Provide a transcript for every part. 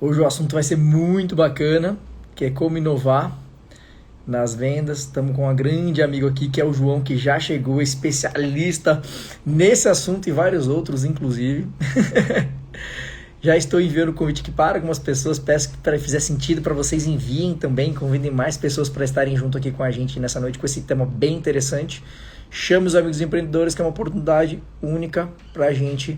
Hoje o assunto vai ser muito bacana, que é como inovar nas vendas. Estamos com um grande amigo aqui, que é o João, que já chegou, especialista nesse assunto e vários outros, inclusive. Já estou enviando o convite aqui para algumas pessoas. Peço que, para fizer sentido, para vocês enviem também, convidem mais pessoas para estarem junto aqui com a gente nessa noite com esse tema bem interessante. Chame os amigos empreendedores, que é uma oportunidade única para a gente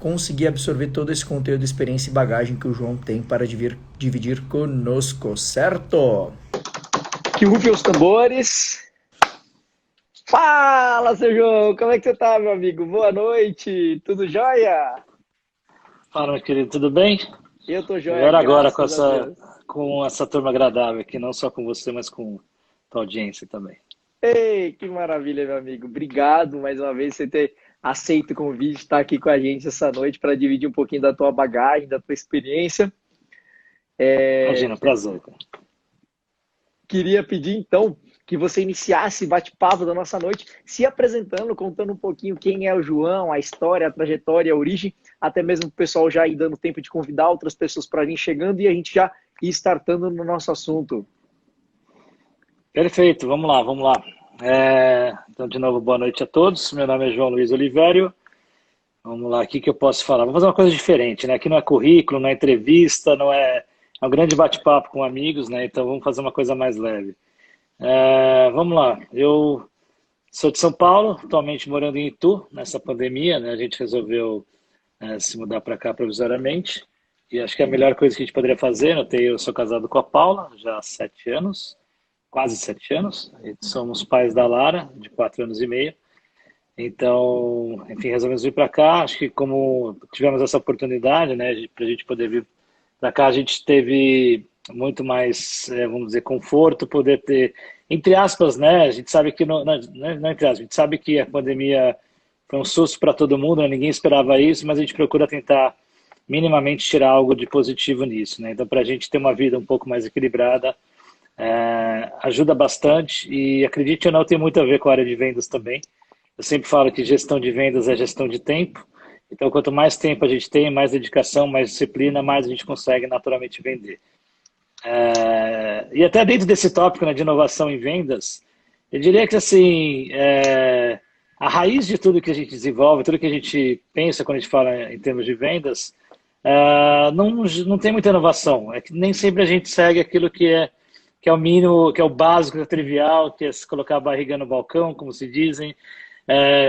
conseguir absorver todo esse conteúdo, experiência e bagagem que o João tem para dividir conosco, certo? Que rufem os tambores. Fala, seu João, como é que você tá, meu amigo? Boa noite, tudo jóia? Fala, meu querido, tudo bem? Eu tô jóia, Melhor agora graças a Deus. com essa turma agradável aqui, não só com você, mas com a audiência também. Ei, que maravilha, meu amigo. Obrigado mais uma vez por você ter aceito o convite, estar aqui com a gente essa noite para dividir um pouquinho da tua bagagem, da tua experiência. Imagina, prazer. Queria pedir então que você iniciasse o bate-papo da nossa noite, se apresentando, contando um pouquinho quem é o João, a história, a trajetória, a origem, até mesmo o pessoal já ir dando tempo de convidar outras pessoas para vir chegando e a gente já ir startando no nosso assunto. Perfeito, vamos lá, vamos lá. Então, de novo, boa noite a todos. Meu nome é João Luiz Olivério. Vamos lá, o que eu posso falar? Vamos fazer uma coisa diferente, né? Aqui não é currículo, não é entrevista, não é... É um grande bate-papo com amigos, né? Então, vamos fazer uma coisa mais leve. Vamos lá, eu sou de São Paulo, atualmente morando em Itu, nessa pandemia, né? A gente resolveu se mudar para cá provisoriamente, e acho que é a melhor coisa que a gente poderia fazer, né? Eu sou casado com a Paula, já há 7 anos, quase 7 anos, e somos pais da Lara, de 4 anos e meio, então, enfim, resolvemos vir para cá, acho que como tivemos essa oportunidade, né, para a gente poder vir para cá, a gente teve muito mais, vamos dizer, conforto, poder ter, entre aspas, né? A gente sabe que, não entre aspas, a gente sabe que a pandemia foi um susto para todo mundo, né? Ninguém esperava isso, mas a gente procura tentar minimamente tirar algo de positivo nisso, né? Então, para a gente ter uma vida um pouco mais equilibrada, ajuda bastante e, acredite ou não, tem muito a ver com a área de vendas também. Eu sempre falo que gestão de vendas é gestão de tempo. Então, quanto mais tempo a gente tem, mais dedicação, mais disciplina, mais a gente consegue naturalmente vender. E até dentro desse tópico, né, de inovação em vendas, eu diria que assim, a raiz de tudo que a gente desenvolve, tudo que a gente pensa quando a gente fala em termos de vendas, não tem muita inovação. É que nem sempre a gente segue aquilo que é o mínimo, que é o básico, que é o trivial, que é se colocar a barriga no balcão, como se dizem,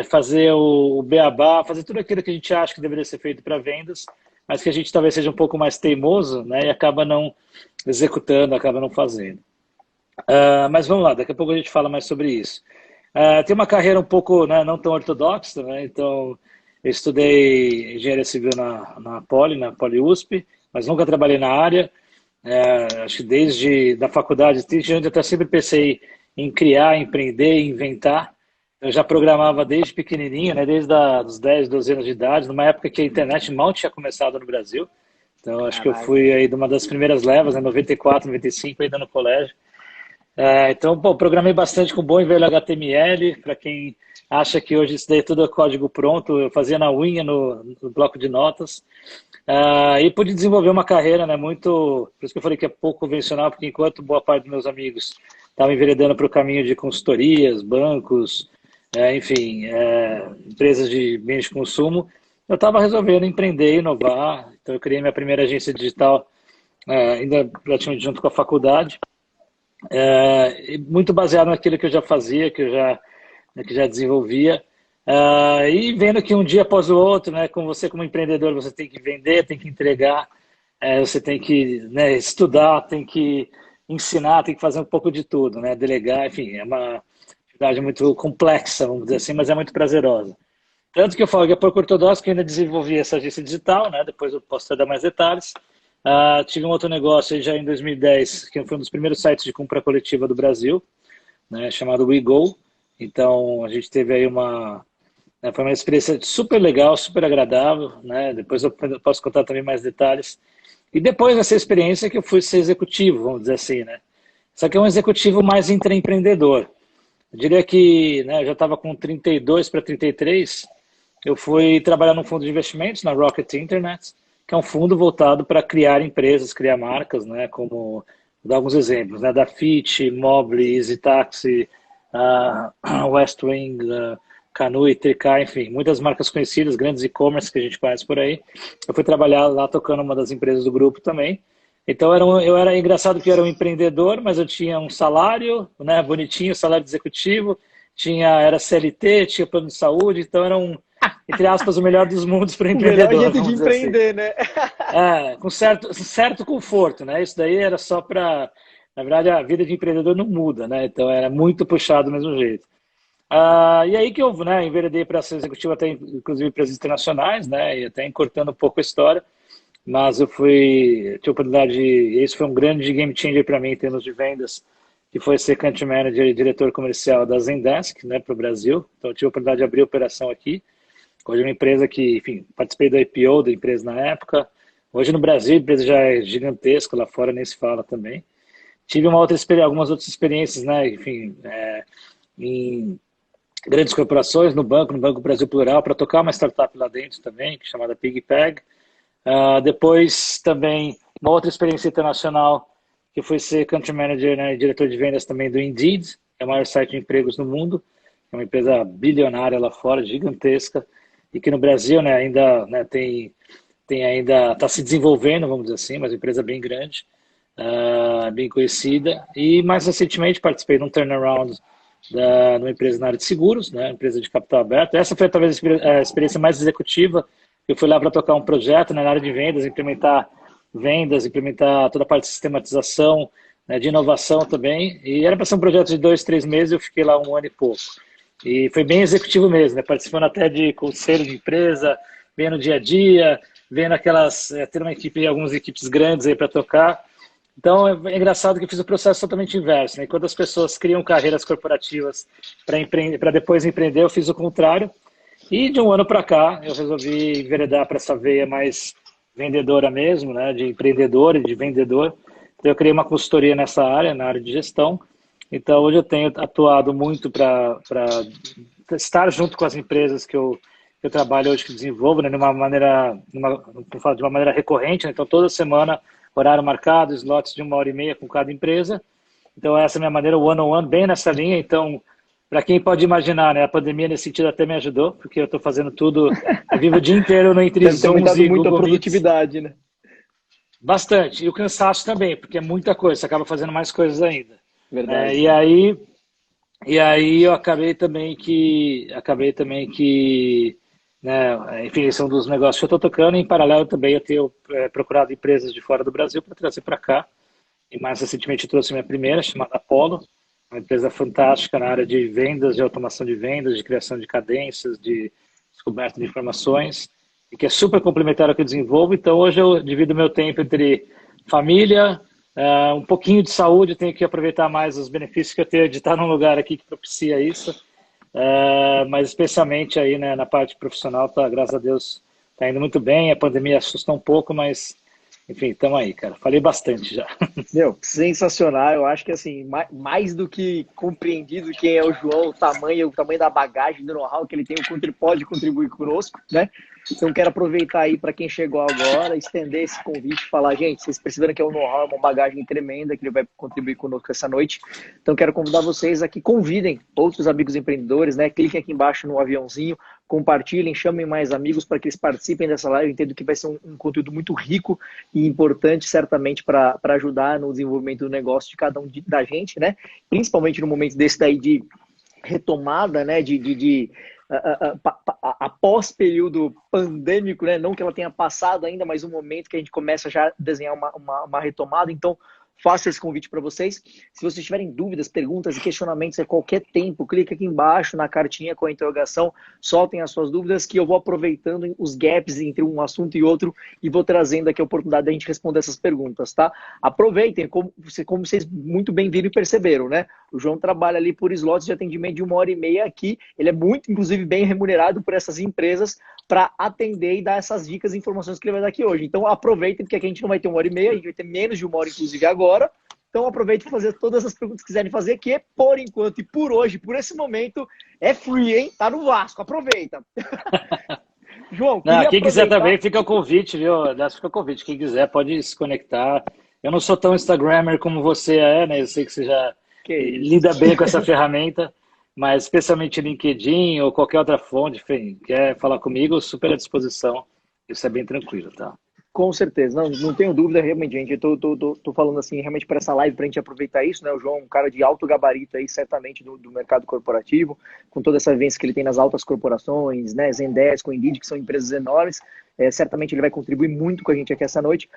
fazer o beabá, fazer tudo aquilo que a gente acha que deveria ser feito para vendas, mas que a gente talvez seja um pouco mais teimoso, né, e acaba não executando, acaba não fazendo. Mas vamos lá, daqui a pouco a gente fala mais sobre isso. Tem uma carreira um pouco, né, não tão ortodoxa, né, então eu estudei engenharia civil na Poli USP, mas nunca trabalhei na área. Acho que desde da faculdade, desde onde eu até sempre pensei em criar, empreender, inventar. Eu já programava desde pequenininho, né, desde os 10, 12 anos de idade, numa época que a internet mal tinha começado no Brasil. Então, acho que eu Caraca. fui aí de uma das primeiras levas, né, 94, 95, ainda no colégio. Então, pô, programei bastante com bom e velho HTML, para quem acha que hoje isso daí tudo é código pronto, eu fazia na unha no bloco de notas. E pude desenvolver uma carreira, né, muito, por isso que eu falei que é pouco convencional, porque enquanto boa parte dos meus amigos estavam enveredando para o caminho de consultorias, bancos, enfim, empresas de bens de consumo, eu estava resolvendo empreender, inovar. Então eu criei minha primeira agência digital, ainda praticamente junto com a faculdade, muito baseado naquilo que eu já fazia, que já desenvolvia, e vendo que um dia após o outro, né, como você como empreendedor, você tem que vender, tem que entregar, você tem que, né, estudar, tem que ensinar, tem que fazer um pouco de tudo, né, delegar, enfim, é uma atividade muito complexa, vamos dizer assim, mas é muito prazerosa. Tanto que eu falo que é pouco ortodoxo, que eu ainda desenvolvi essa agência digital, né, depois eu posso dar mais detalhes. Tive um outro negócio aí já em 2010, que foi um dos primeiros sites de compra coletiva do Brasil, né, chamado WeGo. Então, a gente teve aí foi uma experiência super legal, super agradável, né? Depois eu posso contar também mais detalhes. E depois dessa experiência que eu fui ser executivo, vamos dizer assim, né? Só que é um executivo mais intraempreendedor. Eu diria que, né, eu já estava com 32 para 33, eu fui trabalhar num fundo de investimentos, na Rocket Internet, que é um fundo voltado para criar empresas, criar marcas, né? Como, vou dar alguns exemplos, né? Da Fit, Mobile, Easy Taxi, West Wing, Canui, TK, enfim, muitas marcas conhecidas, grandes e-commerce que a gente conhece por aí. Eu fui trabalhar lá tocando uma das empresas do grupo também. Então eu era engraçado que eu era um empreendedor, mas eu tinha um salário, né, bonitinho, salário executivo, era CLT, tinha plano de saúde, então era entre aspas, o melhor dos mundos para o empreendedor. O melhor jeito de empreender, assim, né? Com certo conforto, né? Isso daí era só para, na verdade, a vida de empreendedor não muda, né? Então era muito puxado do mesmo jeito. E aí que eu, né, enveredei para ser executivo até, inclusive, empresas internacionais, né? E até encurtando um pouco a história. Mas eu tive a oportunidade, e isso foi um grande game changer para mim em termos de vendas, que foi ser country manager e diretor comercial da Zendesk, né, para o Brasil. Então eu tive a oportunidade de abrir a operação aqui. Hoje é uma empresa que, enfim, participei da IPO da empresa na época. Hoje no Brasil a empresa já é gigantesca, lá fora nem se fala também. Tive algumas outras experiências, né, enfim, em grandes corporações, no Banco Brasil Plural, para tocar uma startup lá dentro também, chamada PigPeg. Depois também uma outra experiência internacional, que foi ser country manager, né, e diretor de vendas também do Indeed, que é o maior site de empregos no mundo, é uma empresa bilionária lá fora, gigantesca, e que no Brasil, né, ainda, né, ainda está se desenvolvendo, vamos dizer assim, mas uma empresa bem grande, bem conhecida. E mais recentemente participei de um turnaround de uma empresa na área de seguros, né, empresa de capital aberto. Essa foi talvez a experiência mais executiva. Eu fui lá para tocar um projeto, né, na área de vendas, implementar toda a parte de sistematização, né, de inovação também. E era para ser um projeto de 2, 3 meses, eu fiquei lá 1 ano e pouco. E foi bem executivo mesmo, né, participando até de conselho de empresa, vendo o dia a dia, vendo ter uma equipe, algumas equipes grandes aí para tocar. Então é engraçado que eu fiz o processo totalmente inverso, né? Enquanto as pessoas criam carreiras corporativas para depois empreender, eu fiz o contrário. E de um ano para cá, eu resolvi enveredar para essa veia mais vendedora mesmo, né, de empreendedor e de vendedor. Então eu criei uma consultoria nessa área, na área de gestão. Então hoje eu tenho atuado muito para estar junto com as empresas que eu trabalho hoje, que desenvolvo, né, de uma maneira recorrente, né? Então toda semana, horário marcado, slots de 1h30 com cada empresa. Então essa é a minha maneira, one-on-one, bem nessa linha. Então, para quem pode imaginar, né, a pandemia nesse sentido até me ajudou, porque eu estou fazendo tudo, eu vivo o dia inteiro entre Zooms e muito Google a produtividade, Meets. né? Bastante. E o cansaço também, porque é muita coisa, você acaba fazendo mais coisas ainda. Verdade. E aí eu acabei também que, né, enfim, esse é um dos negócios que eu estou tocando. Em paralelo também eu tenho procurado empresas de fora do Brasil para trazer para cá. E mais recentemente eu trouxe minha primeira, chamada Apollo, uma empresa fantástica na área de vendas, de automação de vendas, de criação de cadências, de descoberta de informações, e que é super complementar ao que eu desenvolvo. Então hoje eu divido meu tempo entre família, um pouquinho de saúde, tenho que aproveitar mais os benefícios que eu tenho de estar num lugar aqui que propicia isso, mas especialmente aí, né, na parte profissional, graças a Deus, está indo muito bem. A pandemia assusta um pouco, mas enfim, estamos aí, cara. Falei bastante já. Meu, sensacional. Eu acho que, assim, mais do que compreendido quem é o João, o tamanho da bagagem, do know-how que ele tem, o quanto ele pode contribuir conosco, né? Então, quero aproveitar aí para quem chegou agora, estender esse convite e falar, gente, vocês precisam que é um know-how, uma bagagem tremenda que ele vai contribuir conosco essa noite. Então, quero convidar vocês a que convidem outros amigos empreendedores, né? Cliquem aqui embaixo no aviãozinho, compartilhem, chamem mais amigos para que eles participem dessa live. Eu entendo que vai ser um conteúdo muito rico e importante, certamente, para ajudar no desenvolvimento do negócio de cada um da gente, né? Principalmente no momento desse daí de retomada, né? Após período pandêmico, né? Não que ela tenha passado ainda, mas um momento que a gente começa já a desenhar uma retomada. Então, faço esse convite para vocês. Se vocês tiverem dúvidas, perguntas e questionamentos a qualquer tempo, clique aqui embaixo na cartinha com a interrogação, soltem as suas dúvidas, que eu vou aproveitando os gaps entre um assunto e outro e vou trazendo aqui a oportunidade de a gente responder essas perguntas, tá? Aproveitem, como vocês muito bem viram e perceberam, né? O João trabalha ali por slots de atendimento de 1h30 aqui. Ele é muito, inclusive, bem remunerado por essas empresas para atender e dar essas dicas e informações que ele vai dar aqui hoje. Então, aproveitem, porque aqui a gente não vai ter 1h30, a gente vai ter menos de 1 hora, inclusive, agora. Então, aproveitem para fazer todas as perguntas que quiserem fazer, que por enquanto e por hoje, por esse momento, é free, hein? Tá no Vasco, aproveita. João, Não, queria quem quiser aproveitar. também, fica o convite, viu? Aliás, fica o convite. Quem quiser pode se conectar. Eu não sou tão Instagrammer como você é, né? Eu sei que você já Que isso. lida bem com essa ferramenta, mas especialmente LinkedIn ou qualquer outra fonte, enfim, quer falar comigo, super à disposição. Isso é bem tranquilo, tá? Com certeza, não tenho dúvida, realmente, gente. Eu tô falando assim, realmente para essa live, para a gente aproveitar isso, né? O João é um cara de alto gabarito aí, certamente, do mercado corporativo, com toda essa vivência que ele tem nas altas corporações, né? Zendesk, Indeed, que são empresas enormes. Certamente ele vai contribuir muito com a gente aqui essa noite.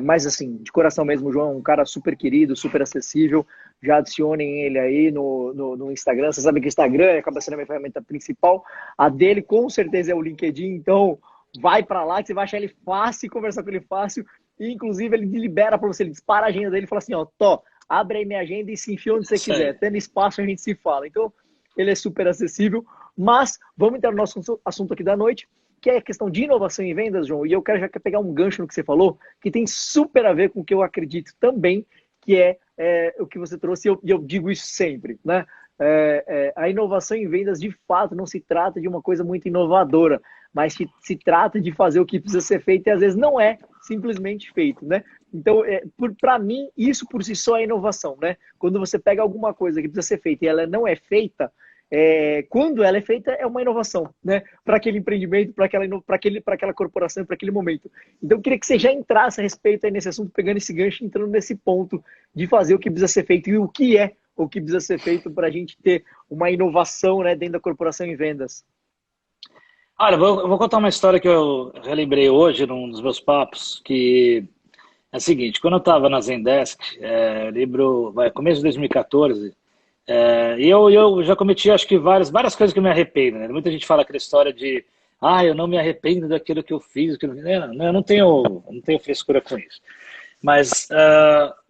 Mas, assim, de coração mesmo, o João é um cara super querido, super acessível. Já adicionem ele aí no Instagram. Você sabe que o Instagram acaba sendo a minha ferramenta principal. A dele, com certeza, é o LinkedIn, então. Vai para lá que você vai achar ele fácil, conversar com ele fácil, e inclusive ele libera para você, ele dispara a agenda dele e fala assim, ó, abre aí minha agenda e se enfia onde você quiser, tendo espaço a gente se fala. Então, ele é super acessível, mas vamos entrar no nosso assunto aqui da noite, que é a questão de inovação em vendas, João, e eu quero já pegar um gancho no que você falou, que tem super a ver com o que eu acredito também, que é o que você trouxe, e eu digo isso sempre, né? A inovação em vendas, de fato, não se trata de uma coisa muito inovadora, mas que se trata de fazer o que precisa ser feito e às vezes não é simplesmente feito, né? Então, para mim, isso por si só é inovação, né? Quando você pega alguma coisa que precisa ser feita e ela não é feita, quando ela é feita, é uma inovação, né? Para aquele empreendimento, para aquela corporação, para aquele momento. Então, eu queria que você já entrasse a respeito aí nesse assunto, pegando esse gancho, entrando nesse ponto de fazer o que precisa ser feito e o que precisa ser feito para a gente ter uma inovação, né, dentro da corporação em vendas. Olha, eu vou contar uma história que eu relembrei hoje num dos meus papos, que é o seguinte, quando eu estava na Zendesk, começo de 2014, e eu já cometi, acho que várias coisas que eu me arrependo, né? Muita gente fala aquela história de, eu não me arrependo daquilo que eu fiz, eu não tenho frescura com isso. Mas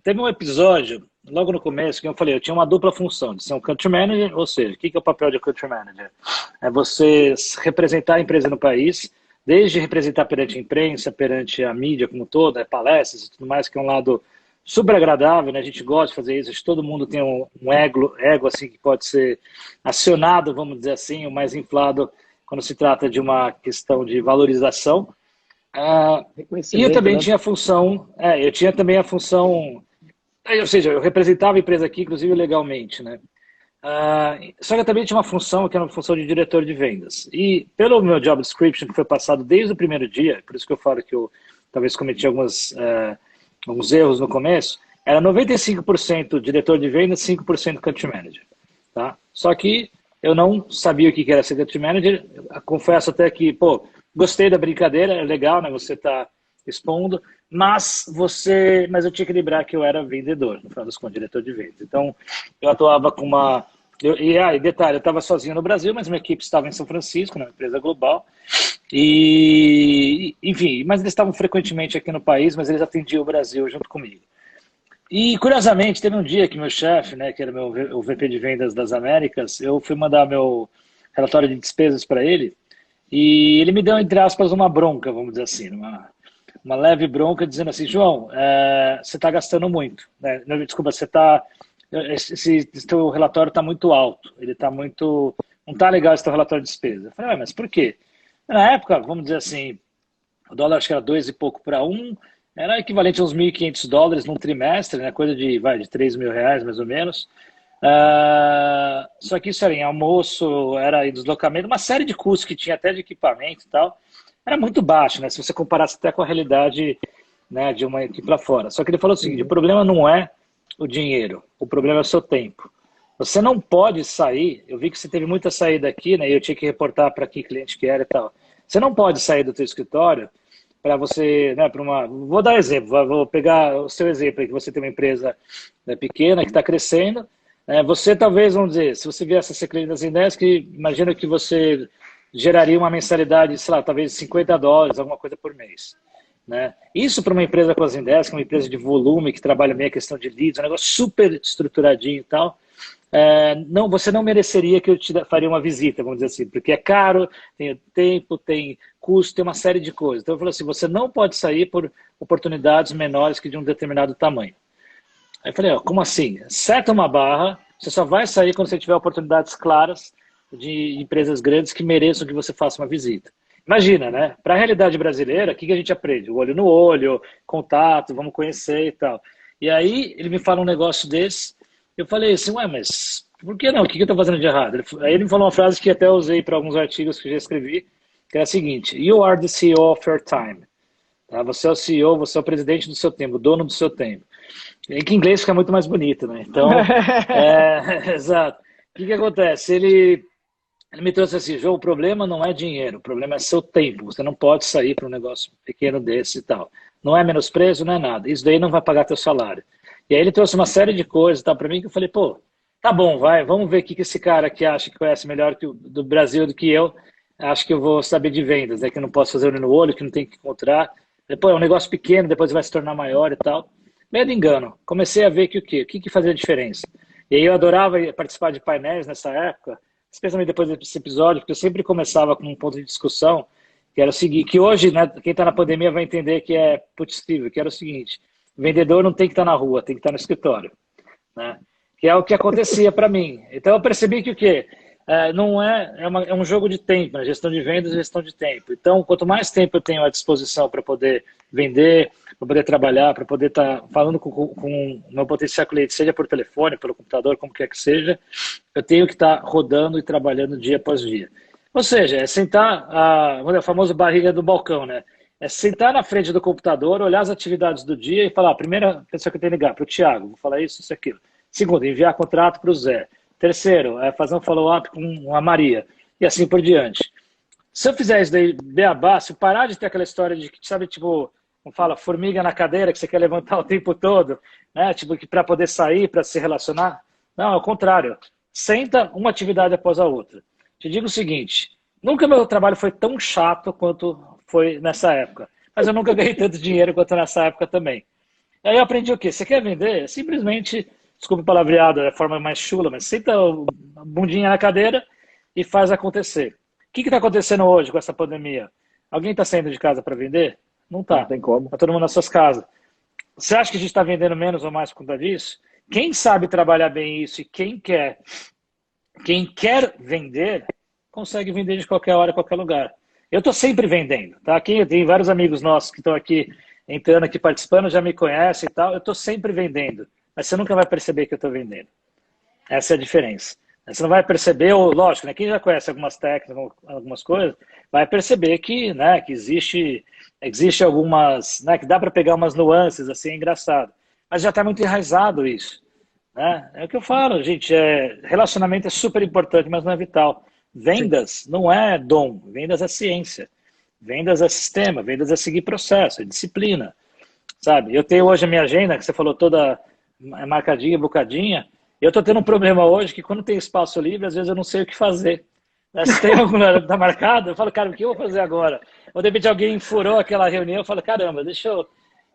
teve um episódio, logo no começo, que eu falei, eu tinha uma dupla função, de ser um country manager, ou seja, o que é o papel de country manager? É você representar a empresa no país, desde representar perante a imprensa, perante a mídia como toda, palestras e tudo mais, que é um lado super agradável, né? A gente gosta de fazer isso, acho que todo mundo tem um ego assim que pode ser acionado, vamos dizer assim, o mais inflado quando se trata de uma questão de valorização. E eu também, né, tinha a função, eu tinha também a função, ou seja, eu representava a empresa aqui, inclusive legalmente, né? Só que eu também tinha uma função que era uma função de diretor de vendas. E pelo meu job description, que foi passado desde o primeiro dia, por isso que eu falo que eu talvez cometi alguns erros no começo, era 95% diretor de vendas, 5% country manager. Tá? Só que eu não sabia o que era ser country manager, confesso até que, gostei da brincadeira, é legal, né? Você tá expondo, mas eu tinha que lembrar que eu era vendedor, no final das contas, diretor de vendas. Então, eu atuava com detalhe, eu estava sozinho no Brasil, mas minha equipe estava em São Francisco, uma empresa global, enfim, mas eles estavam frequentemente aqui no país, mas eles atendiam o Brasil junto comigo. E, curiosamente, teve um dia que meu chefe, né, que era o VP de vendas das Américas, eu fui mandar meu relatório de despesas para ele, e ele me deu, entre aspas, uma bronca, vamos dizer assim, uma leve bronca, dizendo assim, João, você está gastando muito. Né? Desculpa, esse teu relatório está muito alto, ele está muito... Não está legal esse teu relatório de despesa. Eu falei, mas por quê? Na época, vamos dizer assim, o dólar acho que era 2 e pouco para 1, era equivalente a uns $1.500 num trimestre, né? Coisa de R$3.000, mais ou menos. Só que isso era em almoço, era em deslocamento, uma série de custos que tinha até de equipamento e tal, era muito baixo, né? Se você comparasse até com a realidade, né, de uma equipe lá fora. Só que ele falou o seguinte, o problema não é o dinheiro, o problema é o seu tempo. Você não pode sair, eu vi que você teve muita saída aqui, né? E eu tinha que reportar para que cliente que era e tal. Você não pode sair do teu escritório para você, né, vou dar exemplo, vou pegar o seu exemplo aí, que você tem uma empresa, né, pequena, que está crescendo, você talvez, vamos dizer, se você viesse a ser cliente das Zendesk, imagina que você geraria uma mensalidade, sei lá, talvez $50, alguma coisa por mês. Né? Isso para uma empresa como a Zendesk, uma empresa de volume, que trabalha meio a questão de leads, um negócio super estruturadinho e tal, você não mereceria que eu te faria uma visita, vamos dizer assim, porque é caro, tem tempo, tem custo, tem uma série de coisas. Então eu falo assim, você não pode sair por oportunidades menores que de um determinado tamanho. Aí eu falei, como assim? Seta uma barra, você só vai sair quando você tiver oportunidades claras de empresas grandes que mereçam que você faça uma visita. imagina, né? Para a realidade brasileira, o que que a gente aprende? O olho no olho, contato, vamos conhecer e tal. E aí ele me fala um negócio desse, eu falei assim, ué, mas por que não? O que que eu estou fazendo de errado? Aí ele me falou uma frase que até eu usei para alguns artigos que eu já escrevi, que é a seguinte: You are the CEO of your time. Tá? Você é o CEO, você é o presidente do seu tempo, o dono do seu tempo. Em que inglês fica muito mais bonito, né? Então, exato. O que que acontece? Ele me trouxe assim, João, o problema não é dinheiro, o problema é seu tempo. Você não pode sair para um negócio pequeno desse e tal. Não é menosprezo, não é nada. Isso daí não vai pagar teu salário. E aí ele trouxe uma série de coisas para mim que eu falei, pô, tá bom, vai, vamos ver o que que esse cara que acha que conhece melhor do Brasil do que eu, acho que eu vou saber de vendas, né? Que eu não posso fazer olho no olho, que não tem que encontrar. Depois é um negócio pequeno, depois vai se tornar maior e tal. Meio de engano. Comecei a ver que o quê? O que que fazia diferença? E aí eu adorava participar de painéis nessa época, especialmente depois desse episódio, porque eu sempre começava com um ponto de discussão, que era o seguinte, que hoje, né, quem está na pandemia vai entender que é possível, que era o seguinte: o vendedor não tem que estar na rua, tem que estar no escritório, né? Que é o que acontecia para mim. Então eu percebi que o quê? Não é um jogo de tempo, né? Gestão de vendas, gestão de tempo. Então, quanto mais tempo eu tenho à disposição para poder vender, para poder trabalhar, para poder estar falando com o meu potencial cliente, seja por telefone, pelo computador, como quer que seja, eu tenho que estar rodando e trabalhando dia após dia. Ou seja, é sentar, a famosa barriga do balcão, né? É sentar na frente do computador, olhar as atividades do dia e falar: a primeira pessoa que eu tenho que ligar, para o Thiago, vou falar isso, aquilo. Segundo, enviar contrato para o Zé. Terceiro, fazer um follow-up com a Maria. E assim por diante. Se eu fizer isso daí, beabá, se eu parar de ter aquela história de que, sabe, tipo, como fala, formiga na cadeira que você quer levantar o tempo todo, né? Tipo, que para poder sair, para se relacionar. Não, é o contrário. Senta uma atividade após a outra. Te digo o seguinte: nunca meu trabalho foi tão chato quanto foi nessa época. Mas eu nunca ganhei tanto dinheiro quanto nessa época também. E aí eu aprendi o quê? Você quer vender? Simplesmente, desculpa o palavreado, é a forma mais chula, mas senta a bundinha na cadeira e faz acontecer. O que está acontecendo hoje com essa pandemia? Alguém está saindo de casa para vender? Não está. Não tem como. Está todo mundo nas suas casas. Você acha que a gente está vendendo menos ou mais por conta disso? Quem sabe trabalhar bem isso e quem quer vender, consegue vender de qualquer hora, qualquer lugar. Eu estou sempre vendendo, tá? Aqui tem vários amigos nossos que estão aqui entrando aqui participando, já me conhecem e tal. Eu estou sempre vendendo, mas você nunca vai perceber que eu estou vendendo. Essa é a diferença. Você não vai perceber, ou lógico, né? Quem já conhece algumas técnicas, algumas coisas, vai perceber que, né, que existe algumas, né, que dá para pegar umas nuances, assim, é engraçado. Mas já está muito enraizado isso, né? É o que eu falo, gente, relacionamento é super importante, mas não é vital. Vendas não é dom, vendas é ciência. Vendas é sistema, vendas é seguir processo, é disciplina, sabe? Eu tenho hoje a minha agenda, que você falou, toda marcadinha, bocadinha. Eu estou tendo um problema hoje que quando tem espaço livre, às vezes eu não sei o que fazer. Se tem alguma tá marcado, eu falo, cara, o que eu vou fazer agora? Ou de repente alguém furou aquela reunião, eu falo, caramba,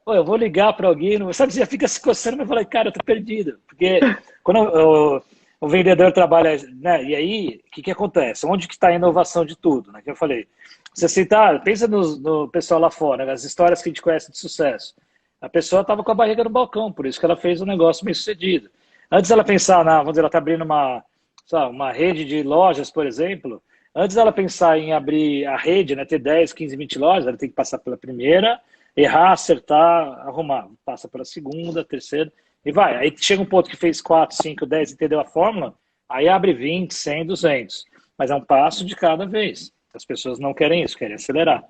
eu vou ligar para alguém, não, sabe, você já fica se coçando, mas eu falo, cara, eu tô perdido. Porque quando o vendedor trabalha, né, e aí, o que acontece? Onde que está a inovação de tudo, né, que eu falei? Você sentar, pensa no pessoal lá fora, né, as histórias que a gente conhece de sucesso. A pessoa estava com a barriga no balcão, por isso que ela fez um negócio bem sucedido. Antes ela pensar, vamos dizer, ela está abrindo uma rede de lojas, por exemplo, antes dela pensar em abrir a rede, né, ter 10, 15, 20 lojas, ela tem que passar pela primeira, errar, acertar, arrumar. Passa pela segunda, terceira, e vai. Aí chega um ponto que fez 4, 5, 10, entendeu a fórmula, aí abre 20, 100, 200. Mas é um passo de cada vez. As pessoas não querem isso, querem acelerar.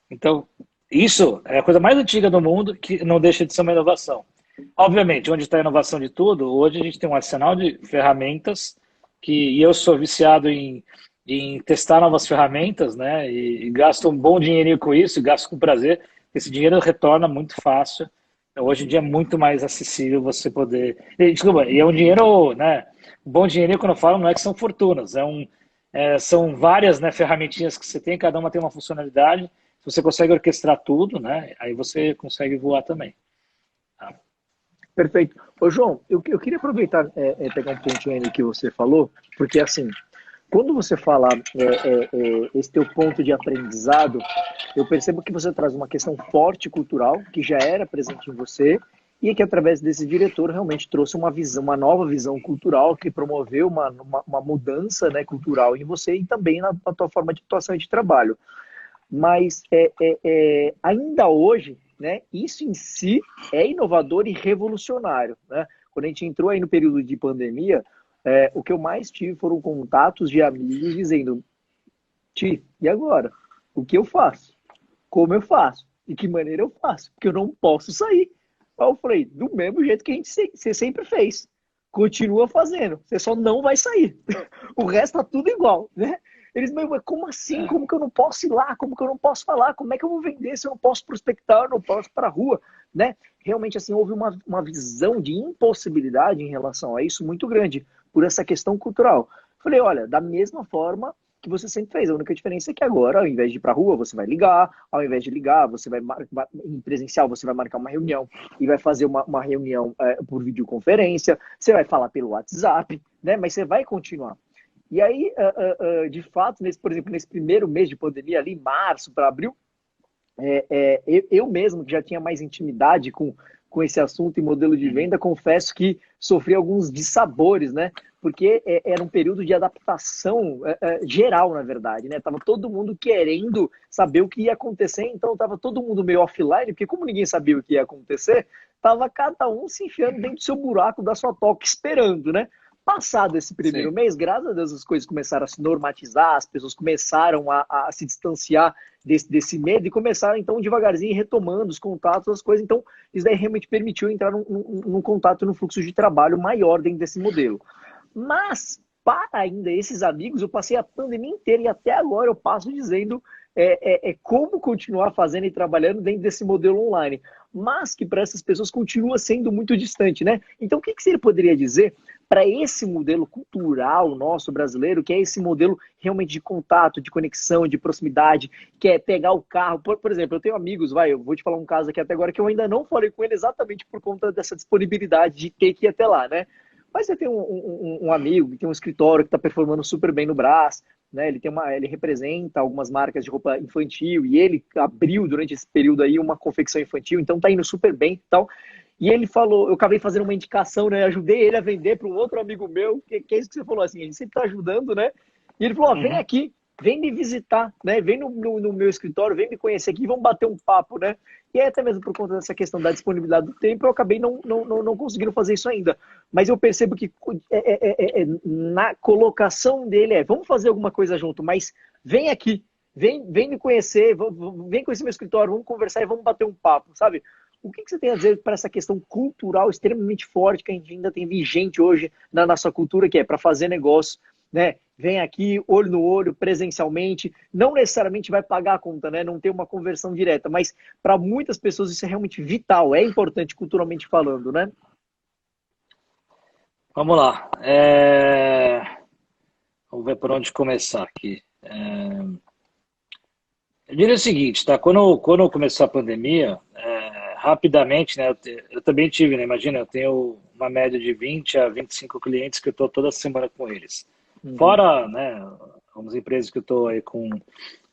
Então, isso é a coisa mais antiga do mundo, que não deixa de ser uma inovação. Obviamente, onde está a inovação de tudo, hoje a gente tem um arsenal de ferramentas e eu sou viciado em testar novas ferramentas, né? E gasto um bom dinheirinho com isso, gasto com prazer. Esse dinheiro retorna muito fácil. Então, hoje em dia é muito mais acessível você poder... Desculpa, e é um dinheiro, né? Um bom dinheirinho, quando eu falo, não é que são fortunas. São várias, né, ferramentinhas que você tem, cada uma tem uma funcionalidade. Se você consegue orquestrar tudo, né? Aí você consegue voar também. Tá? Perfeito. Ô, João, eu queria aproveitar pegar um pontinho aí no que você falou, porque assim, quando você fala esse teu ponto de aprendizado, eu percebo que você traz uma questão forte cultural, que já era presente em você, e que através desse diretor realmente trouxe uma visão, uma nova visão cultural, que promoveu uma mudança, né, cultural em você e também na tua forma de atuação e de trabalho. mas ainda hoje, né, isso em si é inovador e revolucionário, né? Quando a gente entrou aí no período de pandemia, o que eu mais tive foram contatos de amigos dizendo: Ti, e agora? O que eu faço? Como eu faço? De que maneira eu faço? Porque eu não posso sair. Aí eu falei, do mesmo jeito que você sempre fez. Continua fazendo, você só não vai sair. O resto tá tudo igual, né? Eles, mas como assim? Como que eu não posso ir lá? Como que eu não posso falar? Como é que eu vou vender se eu não posso prospectar, eu não posso ir para a rua, né? Realmente, assim, houve uma visão de impossibilidade em relação a isso muito grande, por essa questão cultural. Falei, olha, da mesma forma que você sempre fez. A única diferença é que agora, ao invés de ir para a rua, você vai ligar, ao invés de ligar, você vai em presencial, você vai marcar uma reunião e vai fazer uma reunião por videoconferência, você vai falar pelo WhatsApp, né? Mas você vai continuar. E aí, de fato, por exemplo, nesse primeiro mês de pandemia, ali, março para abril, eu mesmo, que já tinha mais intimidade com esse assunto e modelo de venda, confesso que sofri alguns dissabores, né? Porque era um período de adaptação geral, na verdade, né? Tava todo mundo querendo saber o que ia acontecer, então tava todo mundo meio offline, porque como ninguém sabia o que ia acontecer, tava cada um se enfiando dentro do seu buraco, da sua toca, esperando, né? Passado esse primeiro mês, graças a Deus as coisas começaram a se normatizar, as pessoas começaram a se distanciar desse medo e começaram, então, devagarzinho, retomando os contatos, as coisas. Então, isso daí realmente permitiu entrar num contato, num fluxo de trabalho maior dentro desse modelo. Mas, para ainda esses amigos, eu passei a pandemia inteira e até agora eu passo dizendo como continuar fazendo e trabalhando dentro desse modelo online. Mas que para essas pessoas continua sendo muito distante, né? Então, o que você poderia dizer para esse modelo cultural nosso brasileiro, que é esse modelo realmente de contato, de conexão, de proximidade, que é pegar o carro. Por exemplo, eu tenho amigos, eu vou te falar um caso aqui até agora que eu ainda não falei com ele exatamente por conta dessa disponibilidade de ter que ir até lá, né? Mas você tem um amigo que tem um escritório que está performando super bem no Brás, né? Ele representa algumas marcas de roupa infantil e ele abriu durante esse período aí uma confecção infantil, então tá indo super bem e tal. E ele falou, eu acabei fazendo uma indicação, né? Ajudei ele a vender para um outro amigo meu, que é isso que você falou, assim, a gente sempre tá ajudando, né? E ele falou, vem aqui, vem me visitar, né? Vem no meu escritório, vem me conhecer aqui, vamos bater um papo, né? E aí, até mesmo por conta dessa questão da disponibilidade do tempo, eu acabei não conseguindo fazer isso ainda. Mas eu percebo que na colocação dele vamos fazer alguma coisa junto, mas vem aqui, vem me conhecer, vem conhecer meu escritório, vamos conversar e vamos bater um papo, sabe? O que você tem a dizer para essa questão cultural extremamente forte que a gente ainda tem vigente hoje na nossa cultura, que é para fazer negócio, né? Vem aqui, olho no olho, presencialmente, não necessariamente vai pagar a conta, né? Não tem uma conversão direta, mas para muitas pessoas isso é realmente vital, é importante culturalmente falando, né? Vamos lá. Vamos ver por onde começar aqui. Eu diria o seguinte, tá? Quando começou a pandemia, rapidamente, né? Eu também tive, né? Imagina, eu tenho uma média de 20 a 25 clientes que eu estou toda semana com eles. Fora, né? Algumas empresas que eu estou aí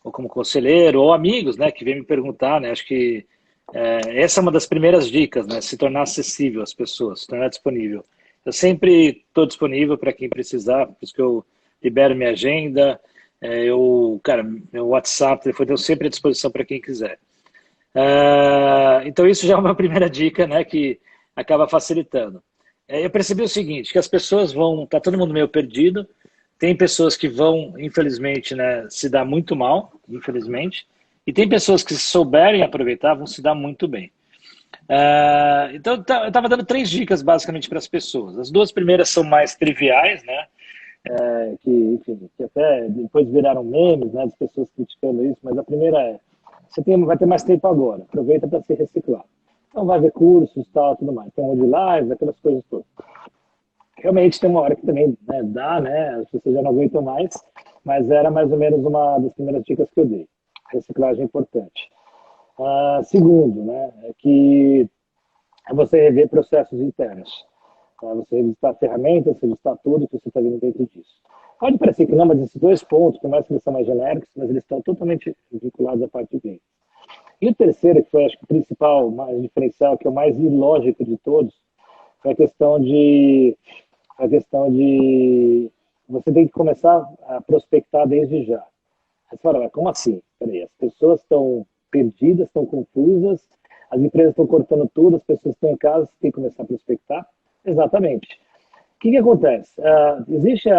ou como conselheiro, ou amigos, né? Que vêm me perguntar, né? Acho que essa é uma das primeiras dicas, né? Se tornar acessível às pessoas, se tornar disponível. Eu sempre estou disponível para quem precisar, por isso que eu libero minha agenda. Meu WhatsApp, telefone, eu sempre à disposição para quem quiser. Então isso já é uma primeira dica, né, que acaba facilitando. Eu percebi o seguinte, que as pessoas tá todo mundo meio perdido, tem pessoas que vão, infelizmente, né, se dar muito mal, infelizmente, e tem pessoas que, se souberem aproveitar, vão se dar muito bem. Então eu estava dando 3 dicas basicamente para as pessoas. As 2 primeiras são mais triviais, né? Enfim, que até depois viraram memes, né, das pessoas criticando isso, mas a primeira você vai ter mais tempo agora, aproveita para se reciclar. Então vai ver cursos, tal, tudo mais. Tem um de live, aquelas coisas todas. Realmente tem uma hora que também, né, dá, né, as pessoas já não aguentam mais, mas era mais ou menos uma das primeiras dicas que eu dei. Reciclagem é importante. Segundo, né, é você rever processos internos. Você revisitar ferramentas, revisitar tudo que você está vendo dentro disso. Pode parecer que não, mas esses 2 pontos, por mais que eles são mais genéricos, mas eles estão totalmente vinculados à parte de vendas. E o terceiro, que foi acho que o principal, mais diferencial, que é o mais ilógico de todos, é a questão de você tem que começar a prospectar desde já. Aí você fala, mas como assim? Peraí, as pessoas estão perdidas, estão confusas, as empresas estão cortando tudo, as pessoas estão em casa, você tem que começar a prospectar? Exatamente. O que acontece? Existe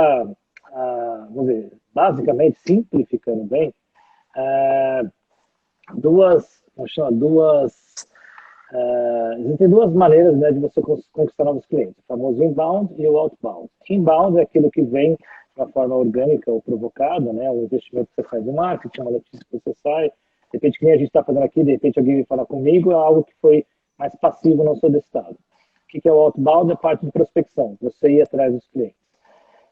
vamos dizer, basicamente, simplificando bem, existem duas maneiras, né, de você conquistar novos clientes, o famoso inbound e o outbound. Inbound é aquilo que vem de uma forma orgânica ou provocada, né, um investimento que você faz no marketing, uma notícia que você sai, de repente, que nem a gente está fazendo aqui, de repente alguém vem falar comigo, é algo que foi mais passivo, não solicitado. O que é o outbound? É a parte de prospecção, você ir atrás dos clientes.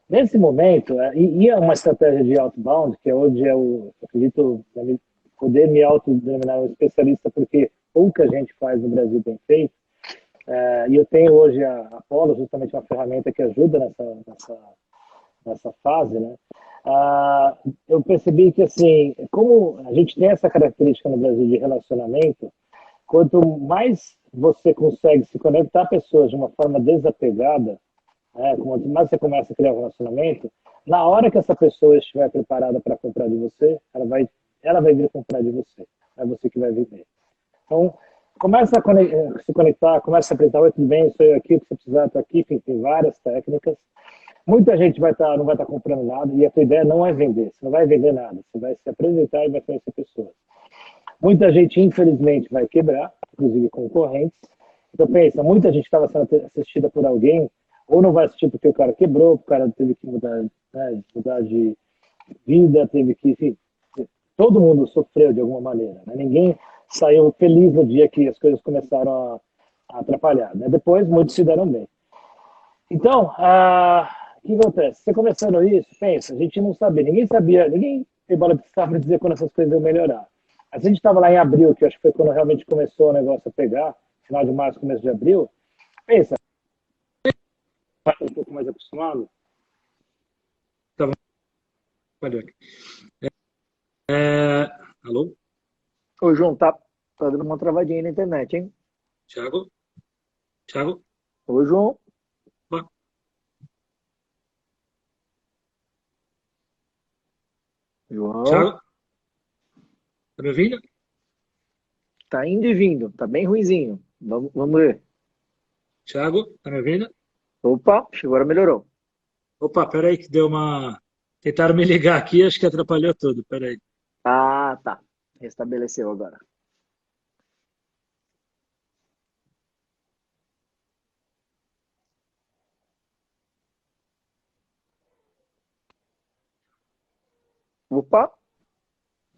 Nesse momento, e é uma estratégia de outbound, que é onde eu acredito poder me autodenominar um especialista, porque pouca gente faz no Brasil bem feito, e eu tenho hoje a Apollo, justamente uma ferramenta que ajuda nessa fase, né? Eu percebi que, assim, como a gente tem essa característica no Brasil de relacionamento, quanto mais você consegue se conectar a pessoas de uma forma desapegada, quanto mais você começa a criar um relacionamento, na hora que essa pessoa estiver preparada para comprar de você, ela vai vir comprar de você. É você que vai vender. Então, começa a se conectar, começa a apresentar, oi, tudo bem, sou eu aqui, o que você precisar, estou aqui, enfim, tem várias técnicas. Muita gente não vai estar comprando nada, e a tua ideia não é vender, você não vai vender nada, você vai se apresentar e vai conhecer pessoas. Muita gente, infelizmente, vai quebrar, inclusive concorrentes. Então, pensa, muita gente estava sendo assistida por alguém, ou não vai assistir porque o cara quebrou, o cara teve que mudar, né, mudar de vida, teve que, enfim, todo mundo sofreu de alguma maneira, né? Ninguém saiu feliz no dia que as coisas começaram a atrapalhar, né? Depois, muitos se deram bem. Então, o que acontece? Você começando isso, pensa, a gente não sabia, ninguém tem bola de cristal para dizer quando essas coisas iam melhorar. A gente estava lá em abril, que acho que foi quando realmente começou o negócio a pegar, final de março, começo de abril, pensa, vai um pouco mais acostumado. Tá, valeu. Alô? Ô, João, tá dando uma travadinha aí na internet, hein? Thiago? Thiago? Ô, João. Opa. João. Thiago? Tá me ouvindo? Tá indo e vindo, tá bem ruizinho. Vamos ver. Thiago, tá me ouvindo? Opa, agora melhorou. Opa, peraí que deu uma... Tentaram me ligar aqui, acho que atrapalhou tudo, peraí. Ah, tá. Restabeleceu agora. Opa.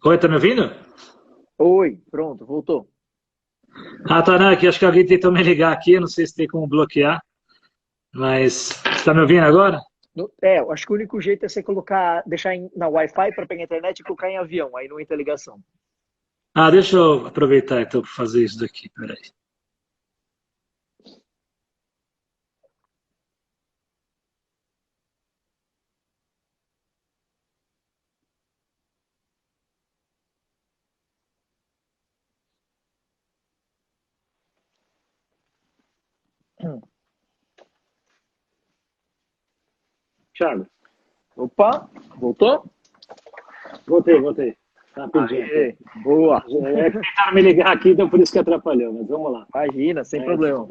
Oi, tá me ouvindo? Oi, pronto, voltou. Ah, tá, não, aqui acho que alguém tentou me ligar aqui, não sei se tem como bloquear, mas tá me ouvindo agora? Eu acho que o único jeito é você deixar na Wi-Fi para pegar a internet e colocar em avião, aí não entra ligação. Ah, deixa eu aproveitar então para fazer isso daqui, peraí. Thiago. Opa, voltou? Voltei. Rapidinho. Aê, boa. Tentaram me ligar aqui, então por isso que atrapalhou, mas vamos lá. Imagina, sem problema.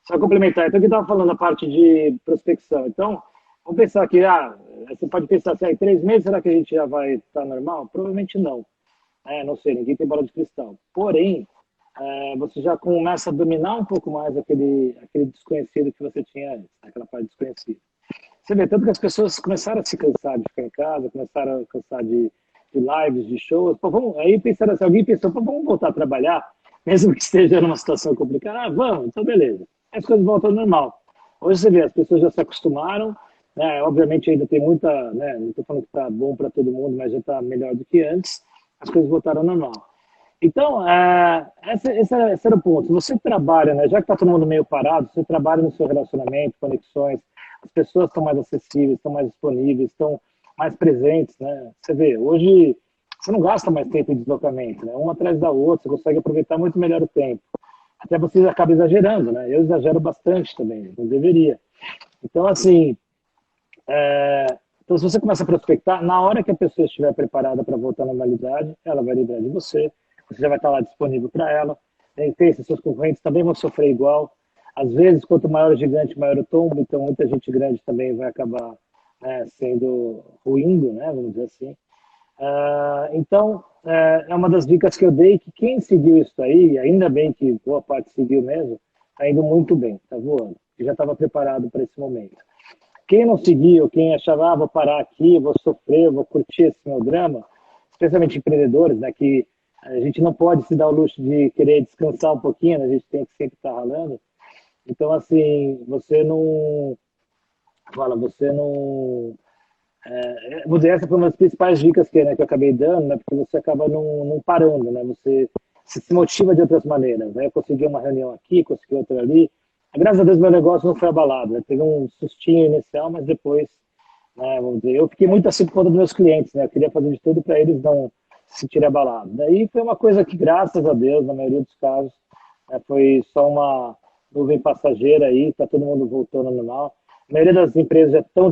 Só complementar, então que estava falando a parte de prospecção. Então, vamos pensar que, você pode pensar assim, em 3 meses será que a gente já vai estar normal? Provavelmente não. Não sei, ninguém tem bola de cristal. Porém, você já começa a dominar um pouco mais aquele desconhecido que você tinha antes, aquela parte desconhecida. Você vê, tanto que as pessoas começaram a se cansar de ficar em casa, começaram a cansar de lives, de shows. Pô, aí pensaram assim, alguém pensou, vamos voltar a trabalhar, mesmo que esteja numa situação complicada. Vamos, então beleza. As coisas voltam ao normal. Hoje você vê, as pessoas já se acostumaram, né? Obviamente ainda tem muita, né? Não estou falando que está bom para todo mundo, mas já está melhor do que antes. As coisas voltaram ao normal. Então, esse era o ponto. Você trabalha, né? Já que está todo mundo meio parado, você trabalha no seu relacionamento, conexões, as pessoas estão mais acessíveis, estão mais disponíveis, estão mais presentes, né? Você vê, hoje você não gasta mais tempo em deslocamento, né? Uma atrás da outra, você consegue aproveitar muito melhor o tempo. Até você acaba exagerando, né? Eu exagero bastante também, não deveria. Então, assim, Então, se você começa a prospectar, na hora que a pessoa estiver preparada para voltar à normalidade, ela vai lembrar de você, você já vai estar lá disponível para ela. E pensa, seus concorrentes também vão sofrer igual. Às vezes, quanto maior o gigante, maior o tombo, então muita gente grande também vai acabar, né, sendo ruindo, né, vamos dizer assim. Então, é uma das dicas que eu dei, que quem seguiu isso aí, ainda bem que boa parte seguiu mesmo, está indo muito bem, está voando, e já estava preparado para esse momento. Quem não seguiu, quem achava, vou parar aqui, vou sofrer, vou curtir esse meu drama, especialmente empreendedores, né, que a gente não pode se dar o luxo de querer descansar um pouquinho, né, a gente tem que sempre estar ralando. Então, assim, você não... Vou dizer, essa foi uma das principais dicas né, que eu acabei dando, né, porque você acaba não parando, né, você se motiva de outras maneiras, né, eu consegui uma reunião aqui, consegui outra ali, graças a Deus meu negócio não foi abalado, né, teve um sustinho inicial, mas depois, né, vamos dizer, eu fiquei muito assim por conta dos meus clientes, né, eu queria fazer de tudo para eles não se sentirem abalados. Daí foi uma coisa que, graças a Deus, na maioria dos casos, né, foi só uma nuvem passageira aí, está todo mundo voltando ao normal. A maioria das empresas já estão...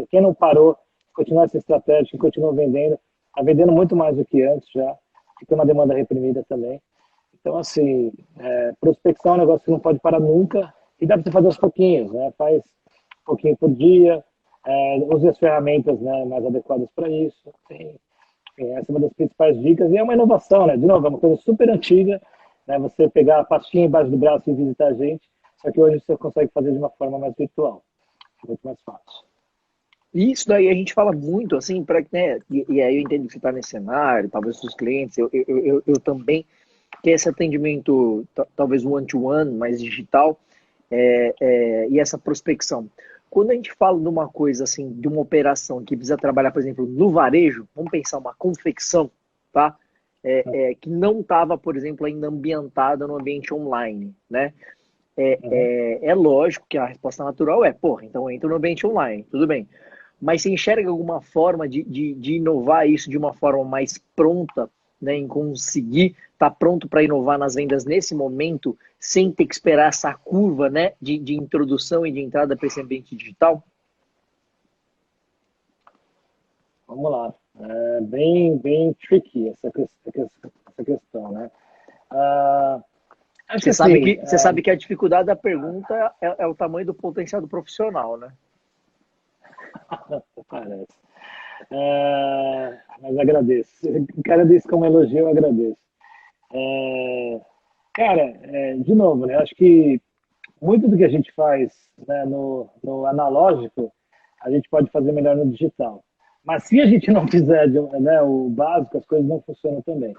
Quem não parou, continua essa estratégia, quem continua vendendo, está vendendo muito mais do que antes já, fica uma demanda reprimida também. Então, assim, prospecção é um negócio que não pode parar nunca, e dá para você fazer aos pouquinhos, né? Faz um pouquinho por dia, use as ferramentas, né, mais adequadas para isso. Enfim, essa é uma das principais dicas, e é uma inovação, né? De novo, é uma coisa super antiga, né? Você pegar a pastinha embaixo do braço e visitar a gente, só que hoje você consegue fazer de uma forma mais virtual, muito mais fácil. Isso daí a gente fala muito, assim, né, e aí eu entendo que você está nesse cenário, talvez os seus clientes, eu também, que esse atendimento, talvez one-to-one, mais digital, e essa prospecção. Quando a gente fala de uma coisa assim, de uma operação que precisa trabalhar, por exemplo, no varejo, vamos pensar uma confecção, tá? Que não estava, por exemplo, ainda ambientada no ambiente online, né? É lógico que a resposta natural porra, então entra no ambiente online, tudo bem. Mas você enxerga alguma forma de inovar isso de uma forma mais pronta, né, em conseguir estar pronto para inovar nas vendas nesse momento, sem ter que esperar essa curva, né, de introdução e de entrada para esse ambiente digital? Vamos lá. É bem tricky essa questão, né? Acho que Você sabe que a dificuldade da pergunta é o tamanho do potencial do profissional, né? Parece. Mas agradeço. O cara disse como elogio, eu agradeço. Cara, de novo, né? Acho que muito do que a gente faz, né, no analógico, a gente pode fazer melhor no digital. Mas se a gente não fizer, né, o básico, as coisas não funcionam também.